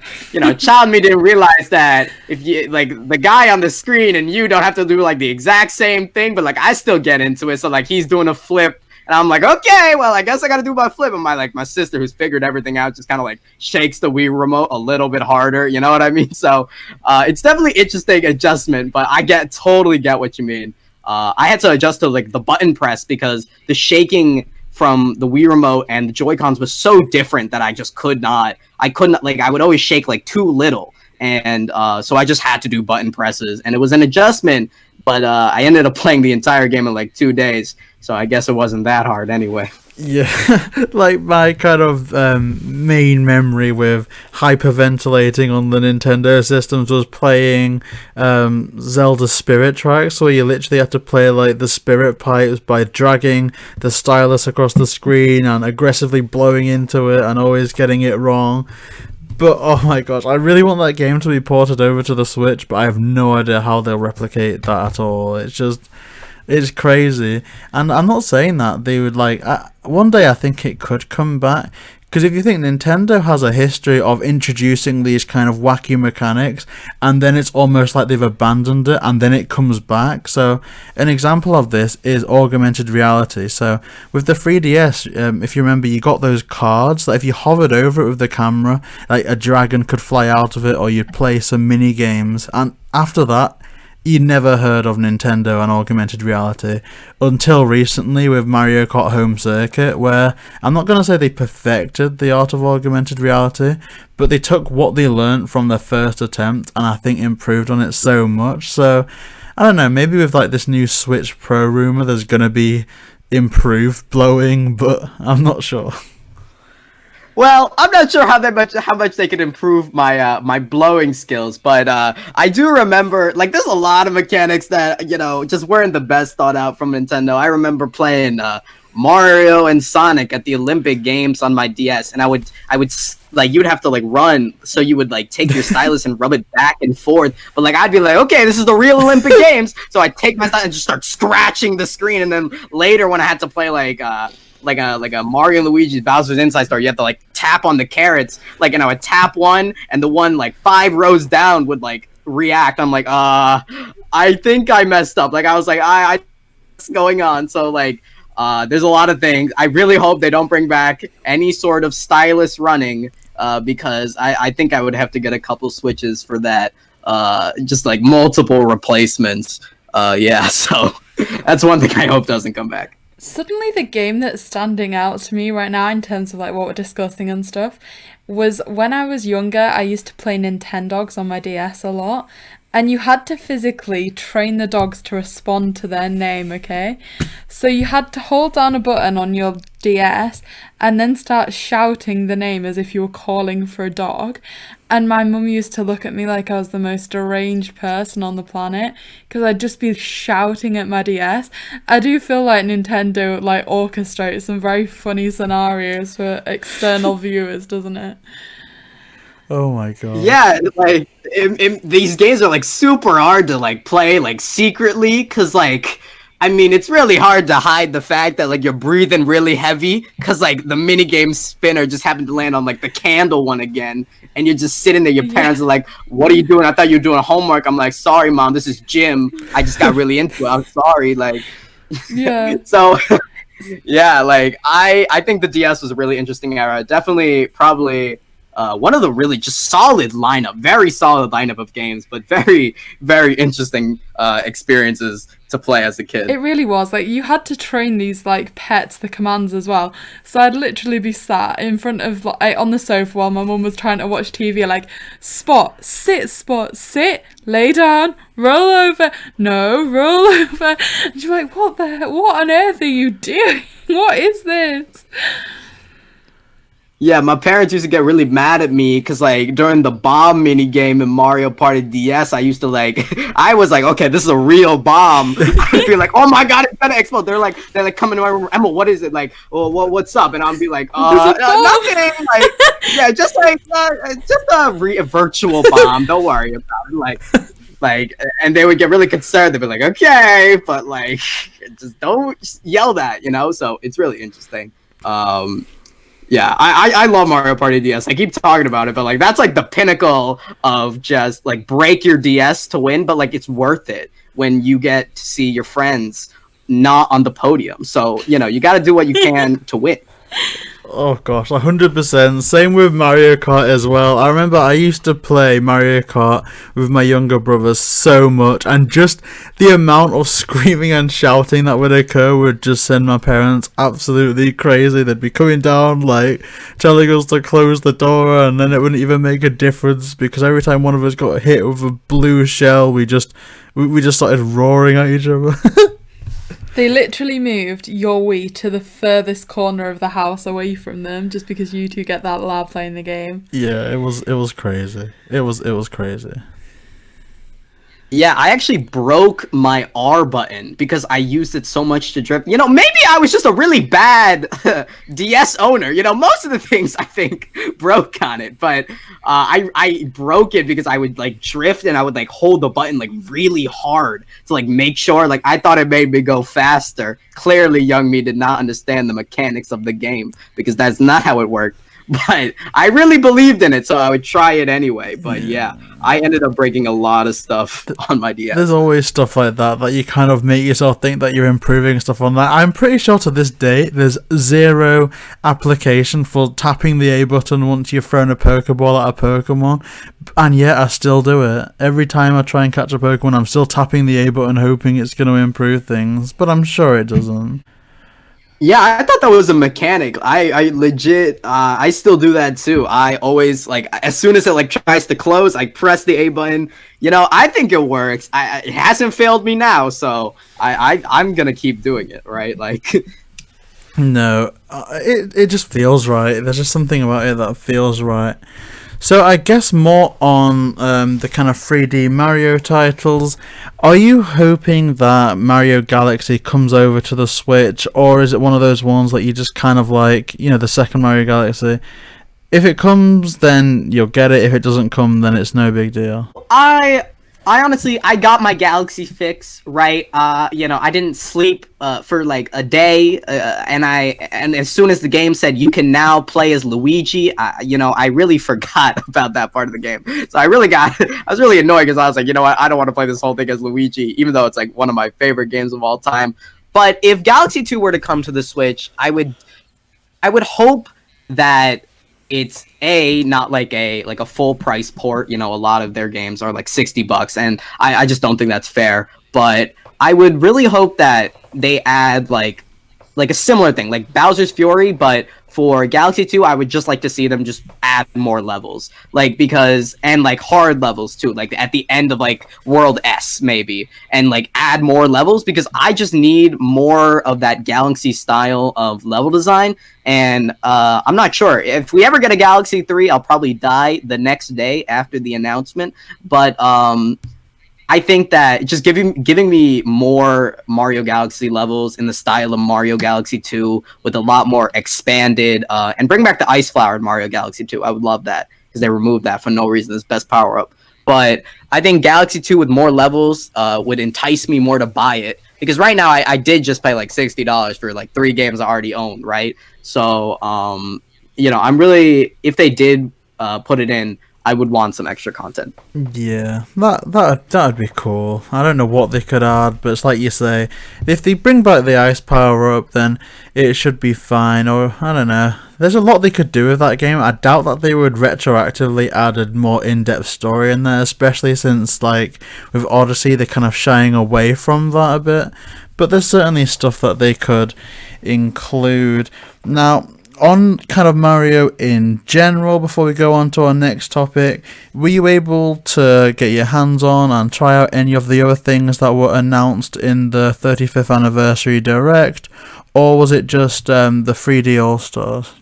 child me didn't realize that if you like the guy on the screen and you don't have to do like the exact same thing, but like I still get into it. So like he's doing a flip, and I'm like, okay, well I guess I got to do my flip, and my sister, who's figured everything out, just kind of like shakes the Wii remote a little bit harder. You know what I mean? So it's definitely interesting adjustment, but I totally get what you mean. I had to adjust to like the button press because the shaking from the Wii remote and the Joy-Cons was so different that I just couldn't, like I would always shake like too little. And so I just had to do button presses, and it was an adjustment, but I ended up playing the entire game in like 2 days. So I guess it wasn't that hard anyway. Yeah, like my kind of main memory with hyperventilating on the Nintendo systems was playing Zelda Spirit Tracks, where you literally had to play like the spirit pipes by dragging the stylus across the screen and aggressively blowing into it and always getting it wrong. But oh my gosh, I really want that game to be ported over to the Switch, but I have no idea how they'll replicate that at all. It's crazy. And I'm not saying that they would like one day I think it could come back, because if you think Nintendo has a history of introducing these kind of wacky mechanics and then it's almost like they've abandoned it and then it comes back. So an example of this is augmented reality. So with the 3DS, if you remember, you got those cards that if you hovered over it with the camera, like a dragon could fly out of it, or you'd play some mini games, and after that you never heard of Nintendo and augmented reality until recently with Mario Kart Home Circuit, where I'm not going to say they perfected the art of augmented reality, but they took what they learnt from their first attempt and I think improved on it so much. So I don't know, maybe with like this new Switch Pro rumor there's going to be improved blowing, but I'm not sure. Well, I'm not sure how much they could improve my my blowing skills, but I do remember like there's a lot of mechanics that just weren't the best thought out from Nintendo. I remember playing Mario and Sonic at the Olympic Games on my DS, and I would like, you'd have to like run, so you would like take your stylus and rub it back and forth. But like, I'd be like, okay, this is the real Olympic Games, so I'd take my stylus and just start scratching the screen. And then later, when I had to play like a Mario and Luigi's Bowser's Inside Story, you have to like tap on the carrots, like, and I would tap one, and the one like 5 rows down would like react. I'm like, I think I messed up. Like, I was like, what's going on? So like, there's a lot of things. I really hope they don't bring back any sort of stylus running, because I think I would have to get a couple switches for that. Just like multiple replacements. Yeah, so that's one thing I hope doesn't come back. Suddenly the game that's standing out to me right now in terms of like what we're discussing and stuff was when I was younger, I used to play Nintendogs on my DS a lot, and you had to physically train the dogs to respond to their name, okay? So you had to hold down a button on your DS and then start shouting the name as if you were calling for a dog. And my mum used to look at me like I was the most deranged person on the planet, because I'd just be shouting at my DS. I do feel like Nintendo like orchestrates some very funny scenarios for external viewers, doesn't it? Oh my god. Yeah, like these games are like super hard to like play like secretly, because like, I mean, it's really hard to hide the fact that like you're breathing really heavy, because like the minigame spinner just happened to land on like the candle one again, and you're just sitting there. Your parents are like, "What are you doing?" I thought you were doing homework. I'm like, "Sorry, Mom, this is gym. I just got really into it. I'm sorry." Like, Yeah. so yeah, like I think the DS was a really interesting era. Definitely, probably. One of the really just very solid lineup of games, but very, very interesting experiences to play as a kid. It really was. Like, you had to train these, like, pets, the commands as well. So I'd literally be sat in front of, like, on the sofa while my mum was trying to watch TV, like, spot, sit, lay down, roll over, no, roll over. And you're like, what on earth are you doing? What is this? Yeah, my parents used to get really mad at me because, like, during the bomb mini game in Mario Party DS, I used to, like, I was like, okay, this is a real bomb. I'd be like, oh my god, it's gonna explode. They're like coming to my room, Emma, what is it? Like, oh, what's up? And I'll be like, nothing. Like, yeah, just like, just a virtual bomb. Don't worry about it. Like, and they would get really concerned. They'd be like, okay, but like, just don't yell that, you know? So it's really interesting. Yeah, I love Mario Party DS. I keep talking about it, but like, that's like the pinnacle of just like break your DS to win, but like, it's worth it when you get to see your friends not on the podium. So, you know, you got to do what you can to win. Oh gosh, 100%. Same with Mario Kart as well. I remember I used to play Mario Kart with my younger brothers so much, and just the amount of screaming and shouting that would occur would just send my parents absolutely crazy. They'd be coming down, like, telling us to close the door, and then it wouldn't even make a difference, because every time one of us got hit with a blue shell, we just started roaring at each other. They literally moved your Wii to the furthest corner of the house away from them just because you two get that loud playing the game. Yeah, it was crazy. It was crazy. Yeah, I actually broke my R button because I used it so much to drift. You know, maybe I was just a really bad DS owner. You know, most of the things I think broke on it, but I broke it because I would like drift and I would like hold the button like really hard to like make sure. Like, I thought it made me go faster. Clearly, young me did not understand the mechanics of the game because that's not how it worked. But I really believed in it, so I would try it anyway. But yeah, I ended up breaking a lot of stuff on my DS. There's always stuff like that you kind of make yourself think that you're improving stuff on that. I'm pretty sure to this day there's zero application for tapping the A button once you've thrown a Pokeball at a Pokemon, and yet I still do it. Every time I try and catch a Pokemon, I'm still tapping the A button hoping it's going to improve things, but I'm sure it doesn't. Yeah, I thought that was a mechanic. I legit, I still do that too. I always, like, as soon as it, like, tries to close, I press the A button. You know, I think it works. It hasn't failed me now, so I'm gonna keep doing it, right? Like, no, it just feels right. There's just something about it that feels right. So I guess more on the kind of 3D Mario titles. Are you hoping that Mario Galaxy comes over to the Switch, or is it one of those ones that you just kind of like, the second Mario Galaxy? If it comes, then you'll get it. If it doesn't come, then it's no big deal. I honestly, I got my Galaxy fix, right? I didn't sleep for like a day, and as soon as the game said you can now play as Luigi, I really forgot about that part of the game. So I was really annoyed because I was like, you know what, I don't want to play this whole thing as Luigi, even though it's like one of my favorite games of all time. But if Galaxy 2 were to come to the Switch, I would hope that it's not like a full price port. A lot of their games are like $60, and I just don't think that's fair. But I would really hope that they add like a similar thing, like Bowser's Fury, but for Galaxy 2, I would just like to see them just add more levels, and like hard levels too, like at the end of like World S maybe, and like add more levels, because I just need more of that Galaxy style of level design. And I'm not sure if we ever get a Galaxy 3, I'll probably die the next day after the announcement. But I think that just giving me more Mario Galaxy levels in the style of Mario Galaxy 2 with a lot more expanded, and bring back the Ice Flower in Mario Galaxy 2. I would love that, because they removed that for no reason as best power up. But I think Galaxy 2 with more levels would entice me more to buy it, because right now I did just pay like $60 for like 3 games I already own, right? So I'm really, if they did put it in, I would want some extra content. Yeah, that'd be cool. I don't know what they could add, but it's like you say, if they bring back the ice power up, then it should be fine. Or I don't know. There's a lot they could do with that game. I doubt that they would retroactively add a more in-depth story in there, especially since like with Odyssey they're kind of shying away from that a bit. But there's certainly stuff that they could include. Now, on kind of Mario in general, before we go on to our next topic, were you able to get your hands on and try out any of the other things that were announced in the 35th anniversary direct, or was it just the 3D All-Stars?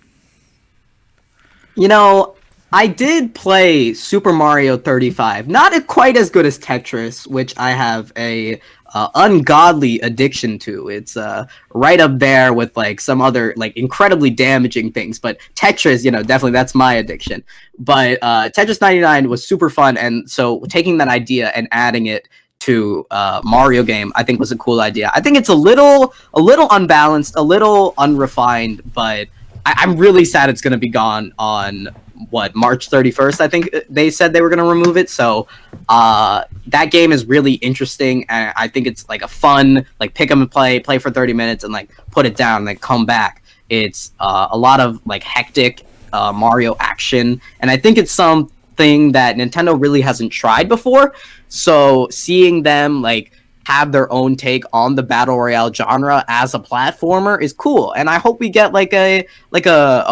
I did play Super Mario 35. Not quite as good as Tetris, which I have a ungodly addiction to. It's right up there with like some other like incredibly damaging things. But Tetris, definitely that's my addiction. But Tetris 99 was super fun, and so taking that idea and adding it to Mario game, I think was a cool idea. I think it's a little unbalanced, a little unrefined, but I'm really sad it's going to be gone on March 31st. I think they said they were going to remove it. So that game is really interesting, and I think it's like a fun, like pick 'em and play for 30 minutes and like put it down and like come back. It's a lot of like hectic Mario action, and I think it's something that Nintendo really hasn't tried before. So seeing them like have their own take on the battle royale genre as a platformer is cool, and I hope we get like a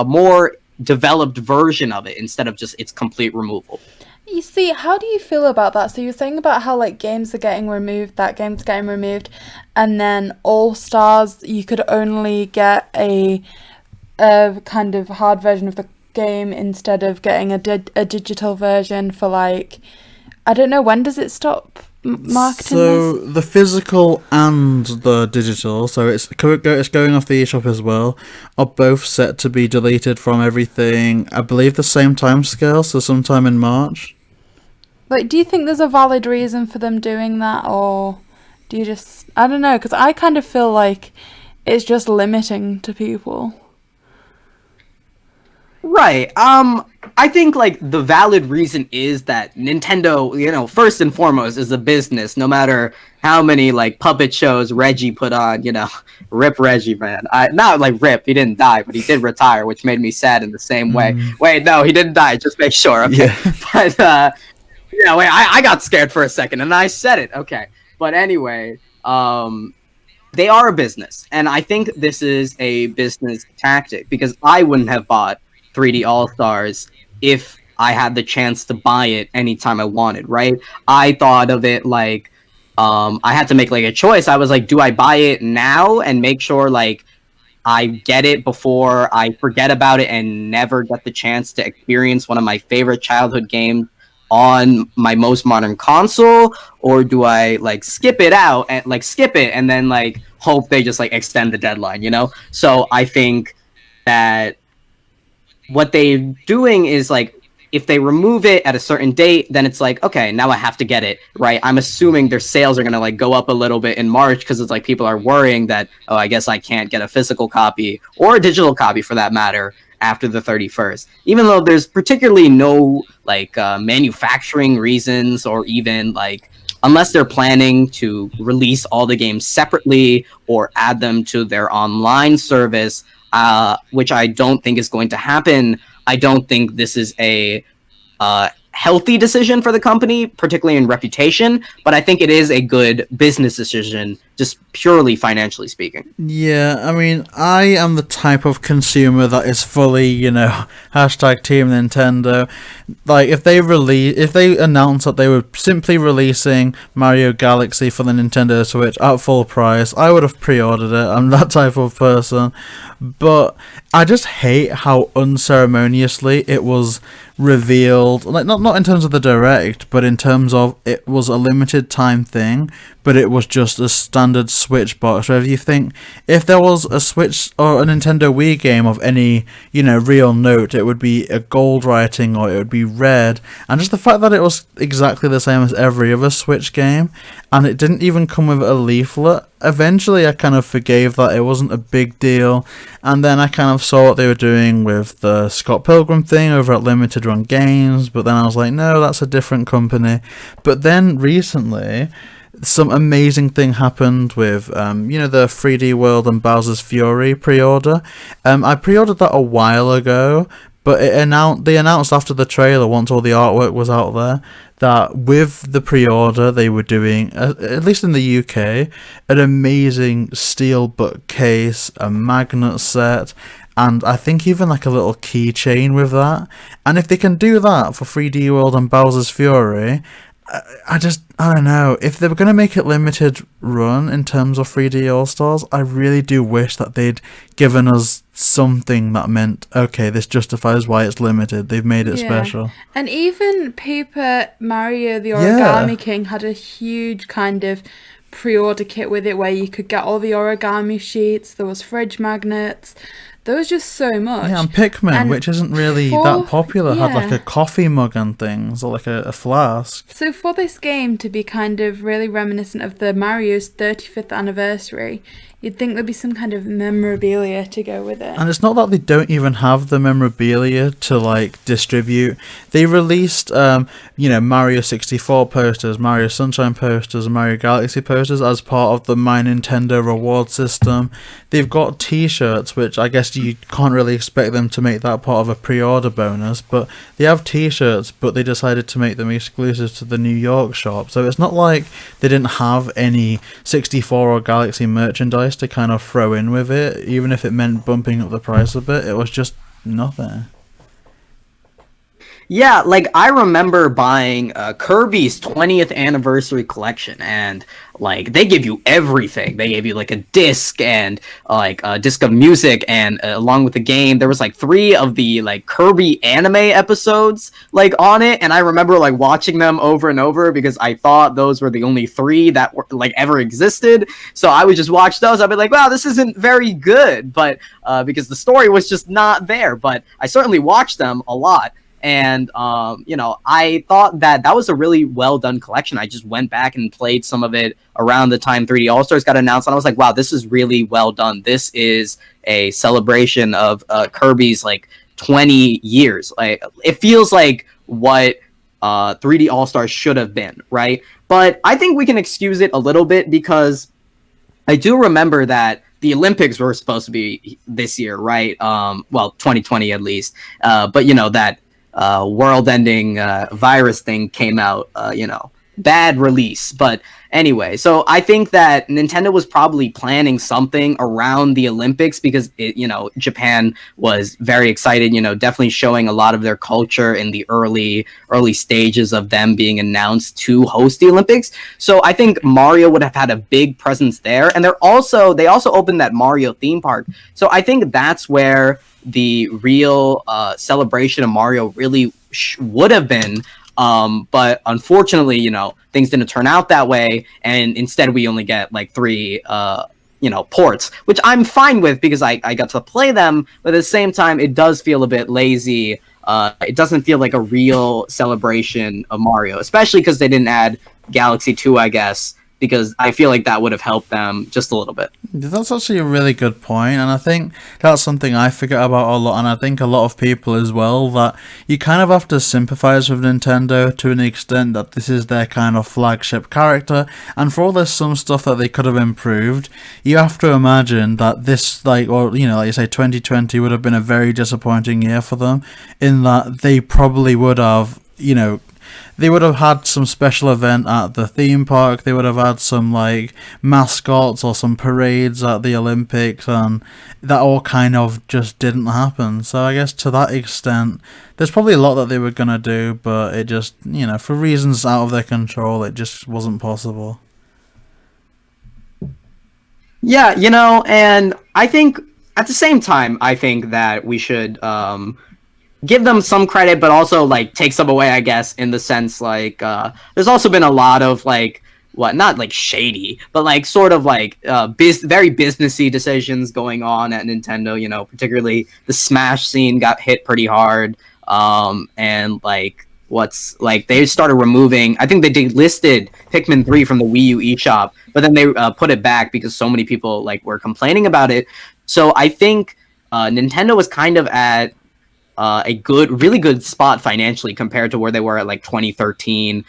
more developed version of it instead of just its complete removal. You see, how do you feel about that? So you're saying about how like games are getting removed, and then All Stars you could only get a kind of hard version of the game instead of getting a digital version for like, I don't know, when does it stop marketing So this? the physical and the digital, so it's going off the eShop as well, are both set to be deleted from everything, I believe the same time scale, so sometime in March. Like, do you think there's a valid reason for them doing that, or do you just, I don't know, because I kind of feel like it's just limiting to people. Right. I think like the valid reason is that Nintendo, first and foremost is a business, no matter how many like puppet shows Reggie put on, rip Reggie, man. Not like rip, he didn't die, but he did retire, which made me sad in the same way. Wait, no, he didn't die, just make sure. Okay. Yeah. But wait, I got scared for a second and I said it. Okay. But anyway, they are a business, and I think this is a business tactic, because I wouldn't have bought 3D All-Stars if I had the chance to buy it anytime I wanted, right? I thought of it like I had to make like a choice. I was like, do I buy it now and make sure like I get it before I forget about it and never get the chance to experience one of my favorite childhood games on my most modern console, or do I like skip it out and like skip it and then like hope they just like extend the deadline, you know? So I think that what they're doing is like, if they remove it at a certain date, then it's like, okay, now I have to get it, right? I'm assuming their sales are going to like go up a little bit in March because it's like people are worrying that, oh, I guess I can't get a physical copy or a digital copy for that matter after the 31st, even though there's particularly no like manufacturing reasons, or even like, unless they're planning to release all the games separately or add them to their online service, which I don't think is going to happen. I don't think this is a healthy decision for the company, particularly in reputation, but I think it is a good business decision, just purely financially speaking. Yeah, I mean, I am the type of consumer that is fully, hashtag Team Nintendo. Like, if they announced that they were simply releasing Mario Galaxy for the Nintendo Switch at full price, I would have pre-ordered it. I'm that type of person. But I just hate how unceremoniously it was revealed. Like, not in terms of the direct, but in terms of it was a limited time thing, but it was just a standard Switch box. So if you think, if there was a Switch or a Nintendo Wii game of any, real note, it would be a gold writing or it would be red. And just the fact that it was exactly the same as every other Switch game, and it didn't even come with a leaflet. Eventually I kind of forgave that, it wasn't a big deal, and then I kind of saw what they were doing with the Scott Pilgrim thing over at Limited Run Games, but then I was like, no, that's a different company. But then recently, some amazing thing happened with, the 3D World and Bowser's Fury pre-order. I pre-ordered that a while ago, but they announced after the trailer, once all the artwork was out there, that with the pre-order they were doing, at least in the UK, an amazing steelbook case, a magnet set, and I think even like a little keychain with that. And if they can do that for 3D World and Bowser's Fury, I don't know. If they were going to make it limited run in terms of 3D All-Stars, I really do wish that they'd given us something that meant, okay, this justifies why it's limited. They've made it special. And even Paper Mario the Origami King had a huge kind of pre-order kit with it where you could get all the origami sheets, there was fridge magnets. There was just so much. Yeah, and Pikmin, which isn't really that popular, had like a coffee mug and things, or like a flask. So for this game to be kind of really reminiscent of the Mario's 35th anniversary, you'd think there'd be some kind of memorabilia to go with it. And it's not that they don't even have the memorabilia to like distribute. They released, Mario 64 posters, Mario Sunshine posters, and Mario Galaxy posters as part of the My Nintendo reward system. They've got T-shirts, which I guess you can't really expect them to make that part of a pre-order bonus, but they have T-shirts, but they decided to make them exclusive to the New York shop. So it's not like they didn't have any 64 or Galaxy merchandise to kind of throw in with it, even if it meant bumping up the price a bit. It was just nothing. Yeah, like I remember buying Kirby's 20th anniversary collection, and like they give you everything. They gave you like a disc and like a disc of music, and along with the game, there was like 3 of the like Kirby anime episodes like on it, and I remember like watching them over and over because I thought those were the only 3 that were like ever existed. So I would just watch those. I'd be like, wow, this isn't very good, but because the story was just not there. But I certainly watched them a lot. And, I thought that was a really well done collection. I just went back and played some of it around the time 3D All-Stars got announced. And I was like, wow, this is really well done. This is a celebration of Kirby's like 20 years. Like, it feels like what 3D All-Stars should have been, right? But I think we can excuse it a little bit because I do remember that the Olympics were supposed to be this year, right? 2020 at least. But that world-ending virus thing came out, bad release. But anyway, so I think that Nintendo was probably planning something around the Olympics because Japan was very excited, definitely showing a lot of their culture in the early stages of them being announced to host the Olympics. So I think Mario would have had a big presence there, and they also opened that Mario theme park. So I think that's where the real celebration of Mario really would have been. But unfortunately, things didn't turn out that way, and instead we only get like 3 ports, which I'm fine with because I got to play them, but at the same time it does feel a bit lazy. It doesn't feel like a real celebration of Mario, especially because they didn't add Galaxy 2, I guess, because I feel like that would have helped them just a little bit. That's actually a really good point, and I think that's something I forget about a lot, and I think a lot of people as well, that you kind of have to sympathize with Nintendo to an extent that this is their kind of flagship character, and for all there's some stuff that they could have improved, you have to imagine that this, like you say, 2020 would have been a very disappointing year for them, in that they probably would have, they would have had some special event at the theme park, they would have had some like mascots or some parades at the Olympics, and that all kind of just didn't happen. So I guess to that extent, there's probably a lot that they were going to do, but it just, for reasons out of their control, it just wasn't possible. Yeah, and I think at the same time, I think that we should give them some credit, but also like take some away, I guess, in the sense like there's also been a lot of like not like shady, but like sort of like very businessy decisions going on at Nintendo. Particularly the Smash scene got hit pretty hard, and like they started removing. I think they delisted Pikmin 3 from the Wii U eShop, but then they put it back because so many people like were complaining about it. So I think Nintendo was kind of at a really good spot financially compared to where they were at like 2013,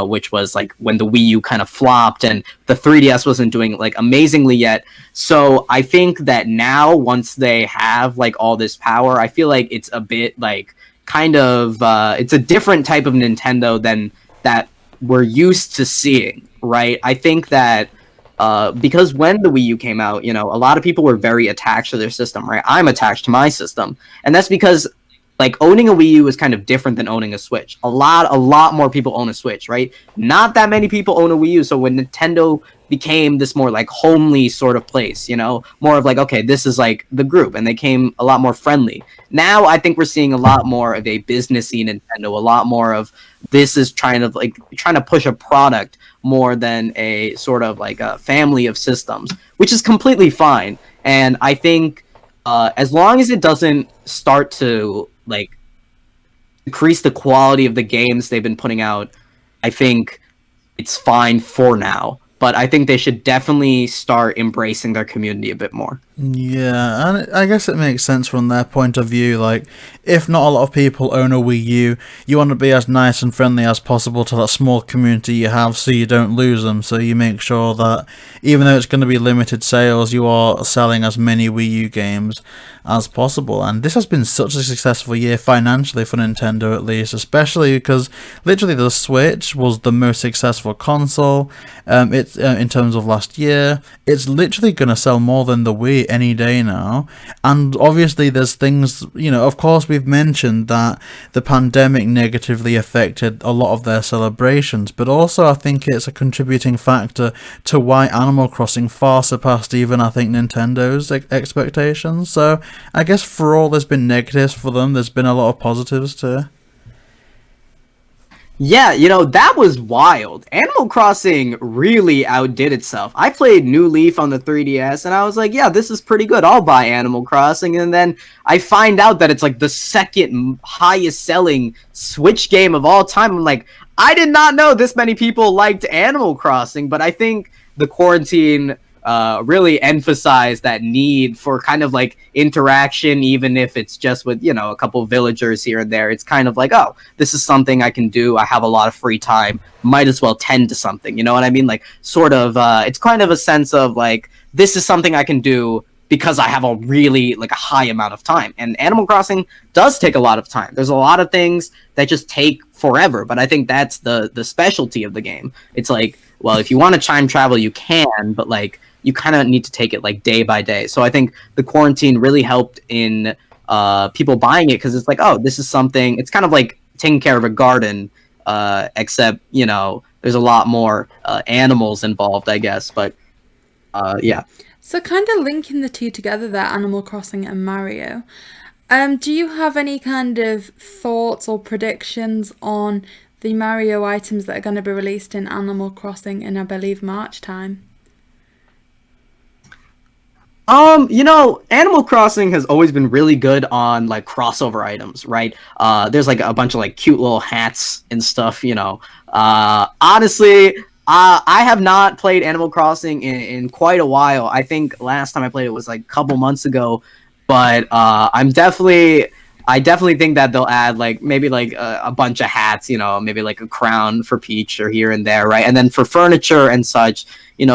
which was like when the Wii U kind of flopped and the 3DS wasn't doing like amazingly yet. So I think that now, once they have like all this power, I feel like it's a bit like kind of it's a different type of Nintendo than that we're used to seeing, right? I think that because when the Wii U came out, a lot of people were very attached to their system, right? I'm attached to my system, and that's because like owning a Wii U is kind of different than owning a Switch. A lot more people own a Switch, right? Not that many people own a Wii U. So when Nintendo became this more like homely sort of place, more of like, okay, this is like the group, and they came a lot more friendly. Now I think we're seeing a lot more of a businessy Nintendo, a lot more of this is trying to push a product more than a sort of like a family of systems, which is completely fine. And I think as long as it doesn't start to like decrease the quality of the games they've been putting out, I think it's fine for now. But I think they should definitely start embracing their community a bit more. Yeah, and I guess it makes sense from their point of view. Like, if not a lot of people own a Wii U, you want to be as nice and friendly as possible to that small community you have so you don't lose them. So you make sure that even though it's going to be limited sales, you are selling as many Wii U games as possible. And this has been such a successful year financially for Nintendo, at least, especially because literally the Switch was the most successful console in terms of last year. It's literally going to sell more than the Wii any day now. And obviously there's things, of course we've mentioned that the pandemic negatively affected a lot of their celebrations, but also I think it's a contributing factor to why Animal Crossing far surpassed even, I think, Nintendo's expectations. So I guess for all there's been negatives for them, there's been a lot of positives too. Yeah, that was wild. Animal Crossing really outdid itself. I played New Leaf on the 3DS, and I was like, yeah, this is pretty good. I'll buy Animal Crossing. And then I find out that it's like the second highest selling Switch game of all time. I'm like, I did not know this many people liked Animal Crossing, but I think the quarantine really emphasized that need for kind of like interaction, even if it's just with, a couple villagers here and there. It's kind of like, oh, this is something I can do. I have a lot of free time. Might as well tend to something. You know what I mean? Like, sort of, it's kind of a sense of like, this is something I can do because I have a really like a high amount of time. And Animal Crossing does take a lot of time. There's a lot of things that just take forever, but I think that's the specialty of the game. It's like, well, if you want to time travel, you can, but like you kind of need to take it like day by day. So I think the quarantine really helped in people buying it, because it's like, oh, this is something. It's kind of like taking care of a garden, except there's a lot more animals involved, I guess. But yeah. So kind of linking the two together there, Animal Crossing and Mario. Do you have any kind of thoughts or predictions on the Mario items that are going to be released in Animal Crossing in, I believe, March time? Animal Crossing has always been really good on like crossover items, right? There's like a bunch of like cute little hats and stuff, Honestly, I have not played Animal Crossing in quite a while. I think last time I played it was like a couple months ago, but I definitely think that they'll add like maybe like a bunch of hats, maybe like a crown for Peach or here and there, right? And then for furniture and such,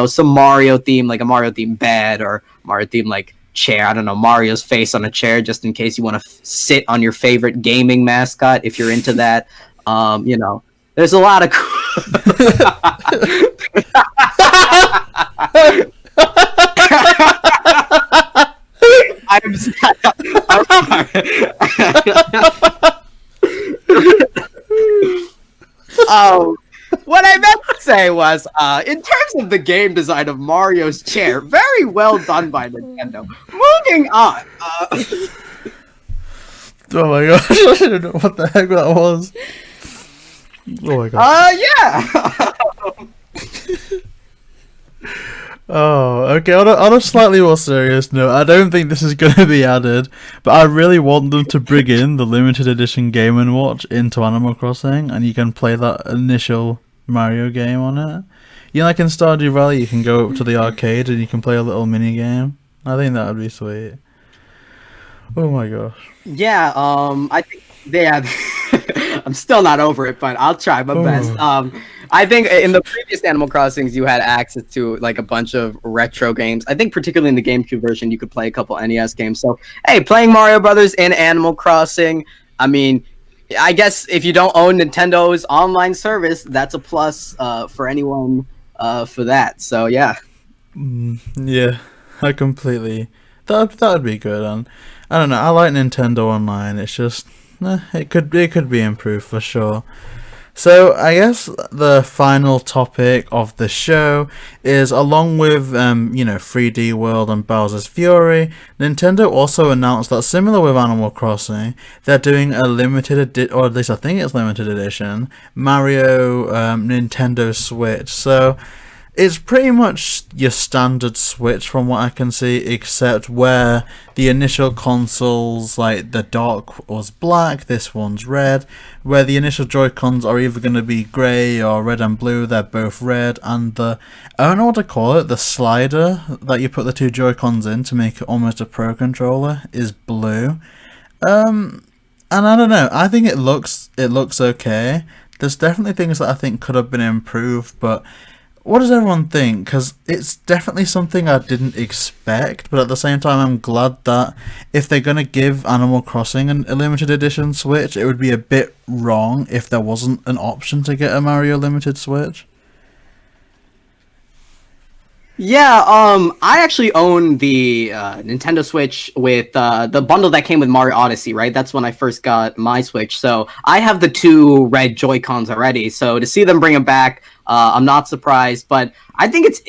some Mario theme, like a Mario themed bed or Mario themed like chair. I don't know, Mario's face on a chair, just in case you want to sit on your favorite gaming mascot if you're into that. There's a lot of I'm sorry. What I meant to say was, in terms of the game design of Mario's chair, very well done by Nintendo. Moving on. Oh my gosh, I don't know what the heck that was. Oh my god. Yeah. Oh, okay. On a slightly more serious note, I don't think this is going to be added, but I really want them to bring in the limited edition Game & Watch into Animal Crossing, and you can play that initial Mario game on it. Like in Stardew Valley, you can go up to the arcade and you can play a little mini game. I think that would be sweet. Oh my gosh. Yeah. I think I'm still not over it, but I'll try my best. I think in the previous Animal Crossings, you had access to like a bunch of retro games. I think particularly in the GameCube version, you could play a couple NES games. So, hey, playing Mario Brothers in Animal Crossing, I mean, I guess if you don't own Nintendo's online service, that's a plus for anyone for that. So, yeah. Yeah, I completely... That would be good. And I don't know, I like Nintendo Online. It's just... it could be improved for sure. So I guess the final topic of the show is, along with 3D World and Bowser's Fury, Nintendo also announced that, similar with Animal Crossing, they're doing a limited or at least I think it's limited edition Mario Nintendo Switch. So it's pretty much your standard Switch from what I can see, except where the initial consoles, like the dock was black, this one's red. Where the initial Joy-Cons are either going to be grey or red and blue, they're both red. And I don't know what to call it, the slider that you put the two Joy-Cons in to make it almost a Pro Controller is blue. And I don't know, I think it looks okay. There's definitely things that I think could have been improved, but... what does everyone think? Because it's definitely something I didn't expect, but at the same time I'm glad that if they're going to give Animal Crossing a limited edition Switch, it would be a bit wrong if there wasn't an option to get a Mario limited Switch. Yeah, I actually own the Nintendo Switch with the bundle that came with Mario Odyssey, right? That's when I first got my Switch. So I have the two red Joy-Cons already. So to see them bring them back, I'm not surprised. But I think it's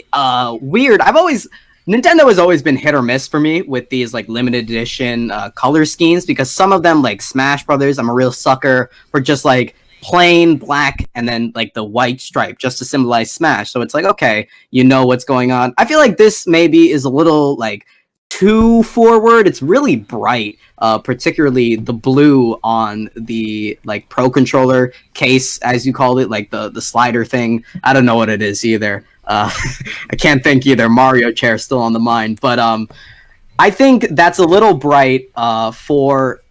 weird. Nintendo has always been hit or miss for me with these like limited edition color schemes, because some of them, like Smash Brothers, I'm a real sucker for just like plain black and then like the white stripe just to symbolize Smash. So it's like, okay, you know what's going on. I feel like this maybe is a little like too forward. It's really bright, particularly the blue on the like Pro Controller case, as you called it, like the slider thing. I don't know what it is either. I can't think either. Mario chair still on the mind, but I think that's a little bright for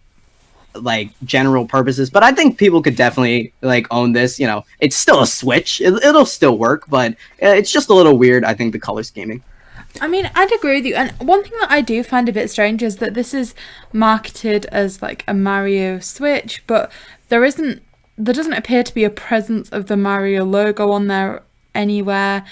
like general purposes, but I think people could definitely like own this. It's still a Switch. It'll still work, but it's just a little weird, I think, the color scheming. I mean, I'd agree with you. And one thing that I do find a bit strange is that this is marketed as like a Mario Switch, but there doesn't appear to be a presence of the Mario logo on there anywhere.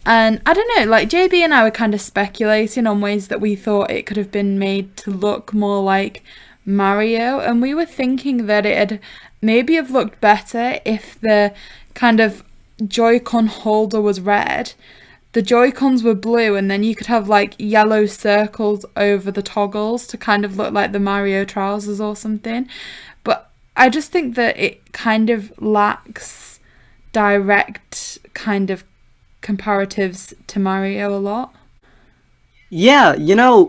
And I don't know, like JB and I were kind of speculating on ways that we thought it could have been made to look more like Mario, and we were thinking that it'd maybe have looked better if the kind of Joy-Con holder was red, the Joy-Cons were blue, and then you could have like yellow circles over the toggles to kind of look like the Mario trousers or something. But I just think that it kind of lacks direct kind of comparatives to Mario a lot. Yeah,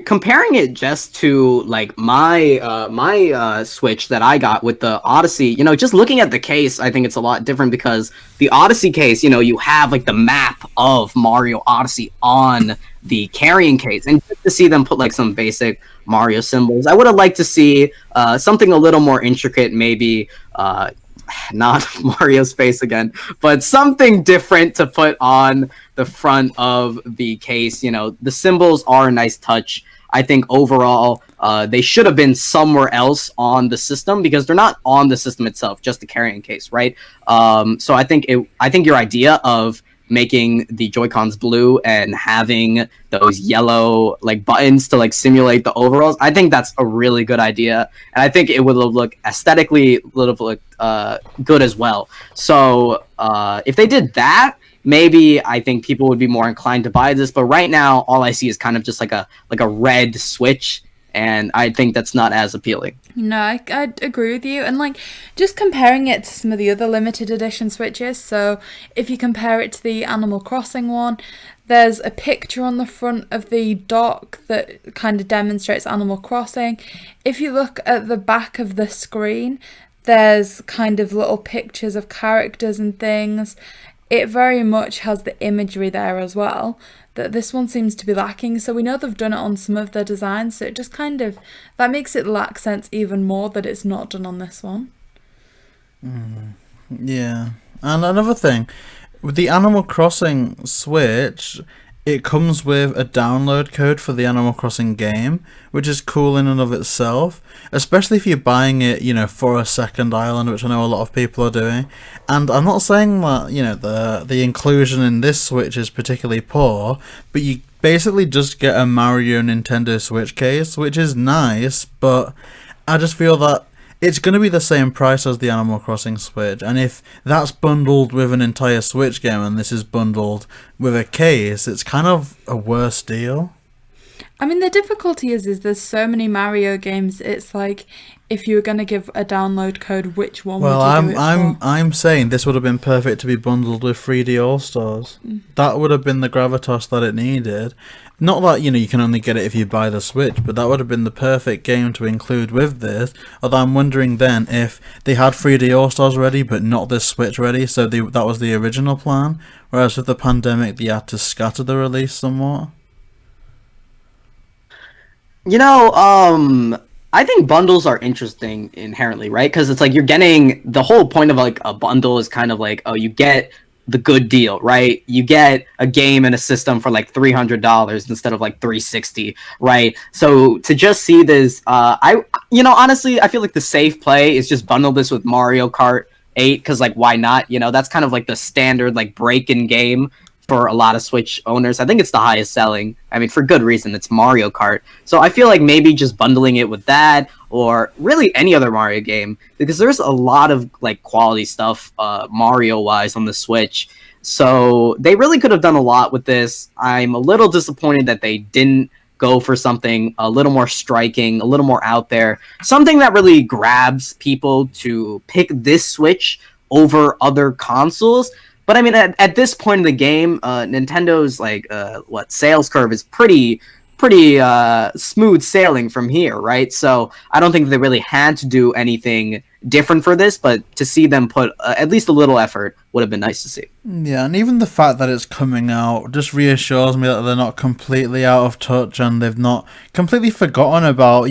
comparing it just to like my Switch that I got with the Odyssey, just looking at the case, I think it's a lot different because the Odyssey case, you have like the map of Mario Odyssey on the carrying case, and just to see them put like some basic Mario symbols, I would have liked to see something a little more intricate, maybe not Mario's face again, but something different to put on the front of the case. The symbols are a nice touch. I think overall, they should have been somewhere else on the system because they're not on the system itself, just the carrying case, right? So I think your idea of making the Joy-Cons blue and having those yellow like buttons to like simulate the overalls, I think that's a really good idea, and I think it would look aesthetically good as well. So if they did that, maybe I think people would be more inclined to buy this. But right now, all I see is kind of just like a red Switch, and I think that's not as appealing. No, I'd agree with you. And like just comparing it to some of the other limited edition Switches, so if you compare it to the Animal Crossing one, there's a picture on the front of the dock that kind of demonstrates Animal Crossing. If you look at the back of the screen, there's kind of little pictures of characters and things. It very much has the imagery there as well that this one seems to be lacking. So we know they've done it on some of their designs, so it just kind of, that makes it lack sense even more that it's not done on this one. Yeah. And another thing, with the Animal Crossing Switch, it comes with a download code for the Animal Crossing game, which is cool in and of itself, especially if you're buying it, for a second island, which I know a lot of people are doing. And I'm not saying that, the inclusion in this Switch is particularly poor, but you basically just get a Mario Nintendo Switch case, which is nice, but I just feel that it's going to be the same price as the Animal Crossing Switch, and if that's bundled with an entire Switch game and this is bundled with a case, it's kind of a worse deal. I mean, the difficulty is there's so many Mario games. It's like if you were going to give a download code, which one would you do it for? I'm saying this would have been perfect to be bundled with 3D All Stars. That would have been the gravitas that it needed. Not that, you can only get it if you buy the Switch, but that would have been the perfect game to include with this. Although I'm wondering then if they had 3D All-Stars ready, but not this Switch ready, so that was the original plan, whereas with the pandemic, they had to scatter the release somewhat. I think bundles are interesting inherently, right? Because it's like you're getting, the whole point of like a bundle is kind of like, oh, you get the good deal, right? You get a game and a system for like $300 instead of like $360, right? So to just see this, honestly, I feel like the safe play is just bundle this with Mario Kart 8, because like why not? That's kind of like the standard like break-in game for a lot of Switch owners. I think it's the highest selling. I mean, for good reason. It's Mario Kart. So I feel like maybe just bundling it with that, or really any other Mario game, because there's a lot of like quality stuff Mario-wise on the Switch. So they really could have done a lot with this. I'm a little disappointed that they didn't go for something a little more striking, a little more out there, something that really grabs people to pick this Switch over other consoles. But I mean, at this point in the game, Nintendo's like sales curve is pretty smooth sailing from here, right? So I don't think they really had to do anything different for this, but to see them put at least a little effort would have been nice to see. Yeah, and even the fact that it's coming out just reassures me that they're not completely out of touch and they've not completely forgotten about,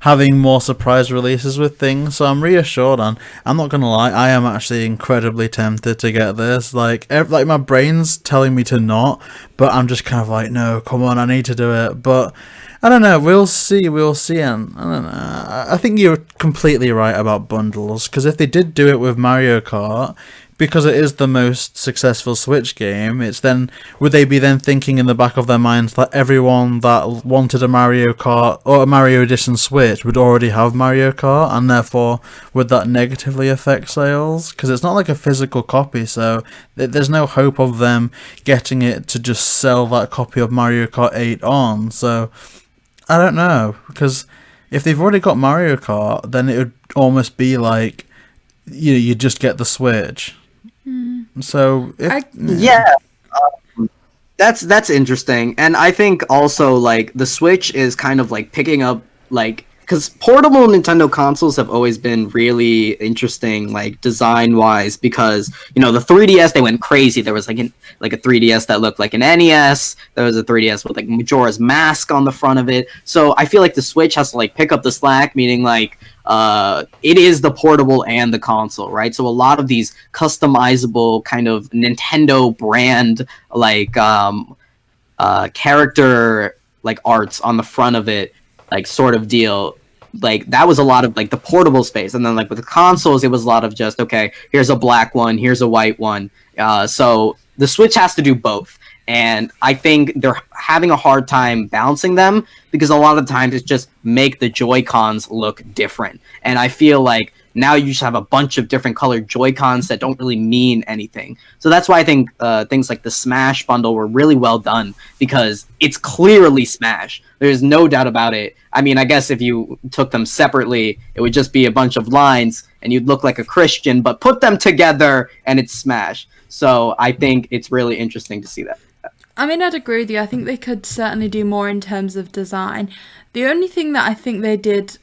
having more surprise releases with things. So I'm reassured, and I'm not gonna lie, I am actually incredibly tempted to get this. Like my brain's telling me to not, but I'm just kind of like, no, come on, I need to do it. But I don't know, we'll see, and I don't know. I think you're completely right about bundles, because if they did do it with Mario Kart, because it is the most successful Switch game, it's then, would they be then thinking in the back of their minds that everyone that wanted a Mario Kart or a Mario Edition Switch would already have Mario Kart, and therefore would that negatively affect sales? Because it's not like a physical copy, so there's no hope of them getting it to just sell that copy of Mario Kart 8 on. So I don't know, because if they've already got Mario Kart, then it would almost be like you just get the Switch. So that's interesting, and I think also like the Switch is kind of like picking up, like, because portable Nintendo consoles have always been really interesting, like design wise, because the 3DS, they went crazy. There was like a 3DS that looked like an NES. There was a 3DS with like Majora's Mask on the front of it. So I feel like the Switch has to like pick up the slack, meaning like it is the portable and the console, right? So a lot of these customizable kind of Nintendo brand like character like arts on the front of it, like sort of deal, like that was a lot of like the portable space. And then like with the consoles, it was a lot of just, okay, here's a black one, here's a white one. So the Switch has to do both. And I think they're having a hard time balancing them, because a lot of times it's just make the Joy-Cons look different. And I feel like now you just have a bunch of different colored Joy-Cons that don't really mean anything. So that's why I think things like the Smash bundle were really well done, because it's clearly Smash. There's no doubt about it. I mean, I guess if you took them separately, it would just be a bunch of lines and you'd look like a Christian, but put them together and it's Smash. So I think it's really interesting to see that. I mean, I'd agree with you. I think they could certainly do more in terms of design. The only thing that I think they did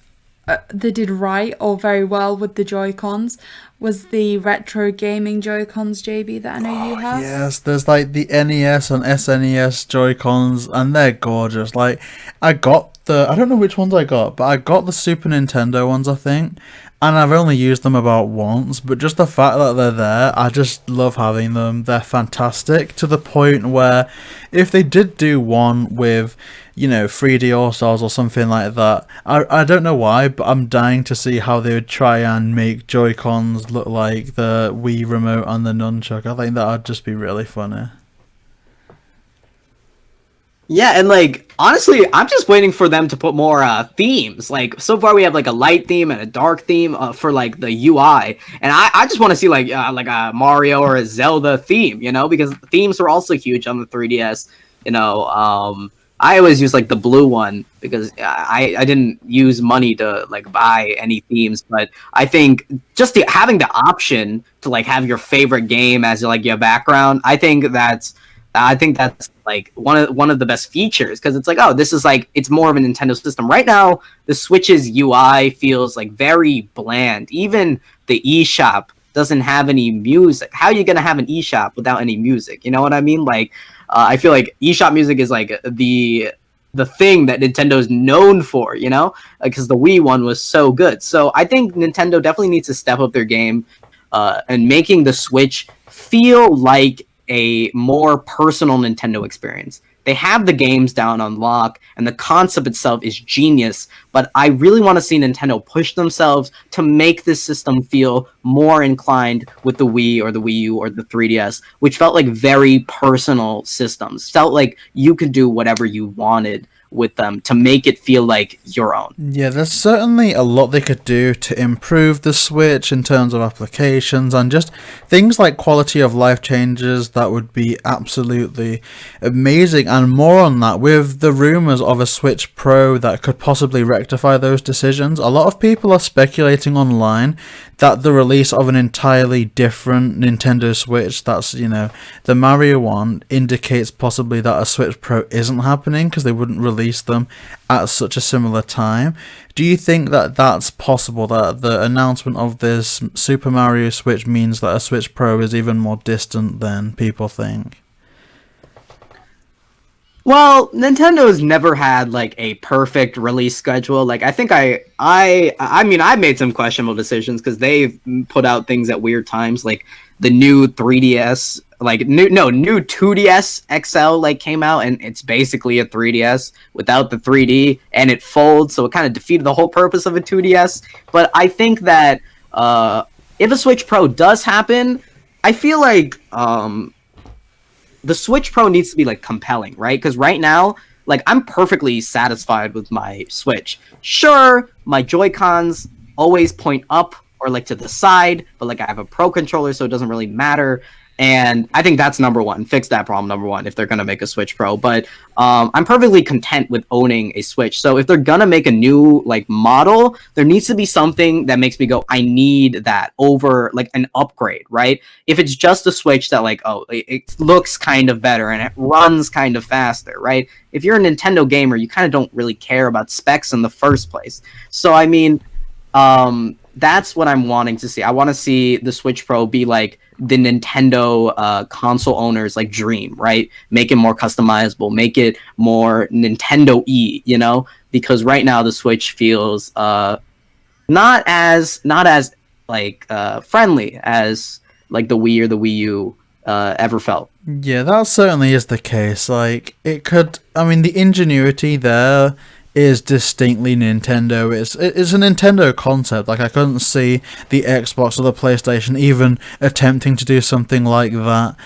right or very well with the Joy-Cons was the retro gaming Joy-Cons, JB, that I know you have. Yes, there's like the NES and SNES Joy-Cons, and they're gorgeous. Like, I don't know which ones I got, but I got the Super Nintendo ones, I think, and I've only used them about once, but just the fact that they're there, I just love having them. They're fantastic, to the point where if they did do one with 3D All-Stars or something like that, I don't know why, but I'm dying to see how they would try and make Joy-Cons look like the Wii remote and the nunchuck. I think that would just be really funny. Yeah, and like honestly, I'm just waiting for them to put more themes. Like so far, we have like a light theme and a dark theme for like the UI, and I just want to see like a Mario or a Zelda theme, because themes were also huge on the 3DS. I always use like the blue one because I didn't use money to like buy any themes, but I think just having the option to like have your favorite game as like your background, I think that's like one of the best features, because it's like, oh, this is like, it's more of a Nintendo system. Right now, the Switch's UI feels like very bland. Even the eShop doesn't have any music. How are you gonna have an eShop without any music? You know what I mean? Like, I feel like eShop music is like the thing that Nintendo's known for, because the Wii one was so good. So I think Nintendo definitely needs to step up their game and making the Switch feel like a more personal Nintendo experience. They have the games down on lock, and the concept itself is genius, but I really want to see Nintendo push themselves to make this system feel more inclined with the Wii or the Wii U or the 3DS, which felt like very personal systems. Felt like you could do whatever you wanted with them to make it feel like your own. Yeah, there's certainly a lot they could do to improve the Switch in terms of applications and just things like quality of life changes that would be absolutely amazing, and more on that with the rumors of a Switch Pro that could possibly rectify those decisions. A lot of people are speculating online that the release of an entirely different Nintendo Switch, that's, the Mario one, indicates possibly that a Switch Pro isn't happening because they wouldn't release release them at such a similar time. Do you think that that's possible, that the announcement of this Super Mario Switch means that a Switch Pro is even more distant than people think? Well, Nintendo's never had like a perfect release schedule. Like I think I mean I've made some questionable decisions because they've put out things at weird times, like the new 3DS, like new 2DS XL like came out, and it's basically a 3DS without the 3D, and it folds, so it kind of defeated the whole purpose of a 2DS. But I think that if a Switch Pro does happen, I feel like the Switch Pro needs to be like compelling, right? Because right now, like I'm perfectly satisfied with my Switch. Sure, my Joy-Cons always point up or like to the side, but like I have a Pro controller, so it doesn't really matter. And I think that's number one. Fix that problem, number one, if they're going to make a Switch Pro. But I'm perfectly content with owning a Switch. So if they're going to make a new like model, there needs to be something that makes me go, I need that over like an upgrade, right? If it's just a Switch that like, oh, it looks kind of better and it runs kind of faster, right? If you're a Nintendo gamer, you kind of don't really care about specs in the first place. So, I mean, that's what I'm wanting to see. I want to see the Switch Pro be like the Nintendo console owners like dream, right? Make it more customizable, make it more Nintendo-y, you know? Because right now the Switch feels not as like friendly as like the Wii or the Wii U ever felt. Yeah, that certainly is the case. Like it could, I mean, the ingenuity there is distinctly Nintendo. It's a Nintendo concept. Like I couldn't see the Xbox or the PlayStation even attempting to do something like that.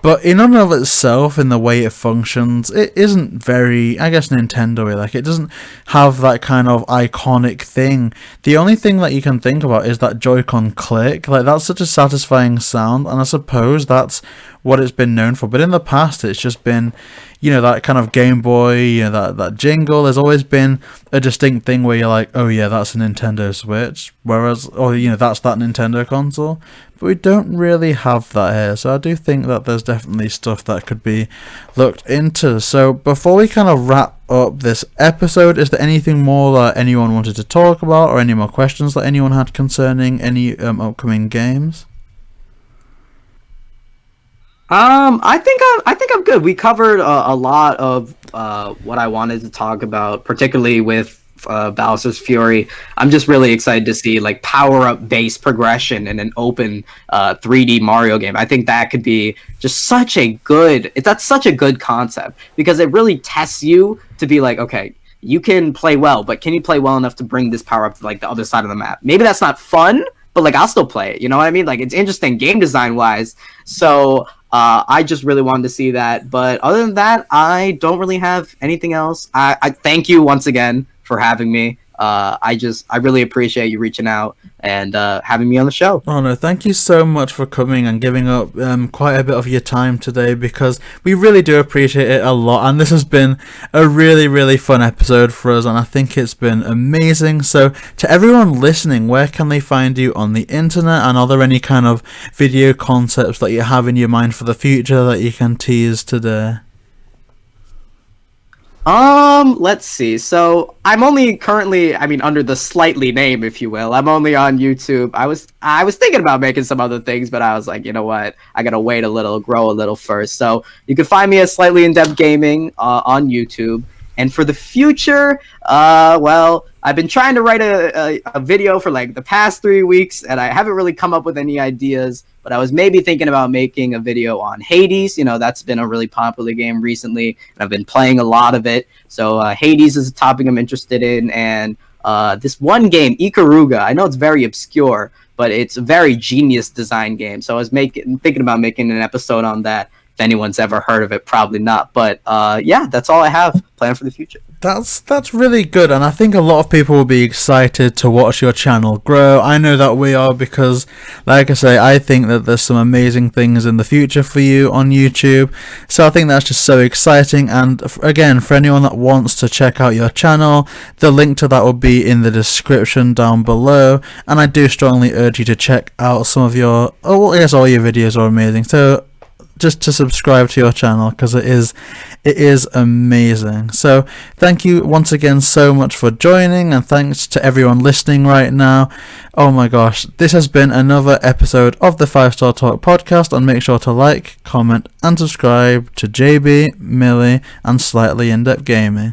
But in and of itself, in the way it functions, it isn't very, I guess, Nintendo-y. Like, it doesn't have that kind of iconic thing. The only thing that you can think about is that Joy-Con click. Like, that's such a satisfying sound, and I suppose that's what it's been known for. But in the past, it's just been, you know, that kind of Game Boy, you know, that jingle. There's always been a distinct thing where you're like, oh yeah, that's a Nintendo Switch. Whereas, or, you know, that's that Nintendo console. But we don't really have that here. So I do think that there's definitely stuff that could be looked into. So before we kind of wrap up this episode, is there anything more that anyone wanted to talk about, or any more questions that anyone had concerning any upcoming games? I think I'm good. We covered a lot of what I wanted to talk about, particularly with Bowser's Fury. I'm just really excited to see like power-up based progression in an open 3D Mario game. I think that could be just that's such a good concept, because it really tests you to be like, okay, you can play well, but can you play well enough to bring this power-up to like the other side of the map? Maybe that's not fun, but like I'll still play it. You know what I mean? Like it's interesting game design wise. So I just really wanted to see that. But other than that, I don't really have anything else. I thank you once again for having me. I really appreciate you reaching out and having me on the show. Oh no, thank you so much for coming and giving up quite a bit of your time today, because we really do appreciate it a lot, and this has been a really, really fun episode for us, and I think it's been amazing. So to everyone listening, where can they find you on the internet, and are there any kind of video concepts that you have in your mind for the future that you can tease today? Let's see. So I'm only currently, I mean, under the Slightly name, if you will. I'm only on YouTube. I was thinking about making some other things, but I was like, you know what? I gotta wait a little, grow a little first. So you can find me at Slightly In Depth Gaming on YouTube. And for the future, well, I've been trying to write a video for like the past 3 weeks, and I haven't really come up with any ideas. But I was maybe thinking about making a video on Hades. You know, that's been a really popular game recently, and I've been playing a lot of it. So Hades is a topic I'm interested in, and this one game, Ikaruga. I know it's very obscure, but it's a very genius design game. So I was thinking about making an episode on that. If anyone's ever heard of it, probably not. But yeah, that's all I have planned for the future. That's really good, and I think a lot of people will be excited to watch your channel grow. I know that we are, because like I say, I think that there's some amazing things in the future for you on YouTube. So I think that's just so exciting. And again, for anyone that wants to check out your channel, the link to that will be in the description down below. And I do strongly urge you to check out some of your, I guess all your videos are amazing. So just to subscribe to your channel, because it is amazing. So thank you once again so much for joining, and thanks to everyone listening right now. Oh my gosh, this has been another episode of the 5-Star Talk podcast, and make sure to like, comment and subscribe to JB, Millie and Slightly In-Depth Gaming.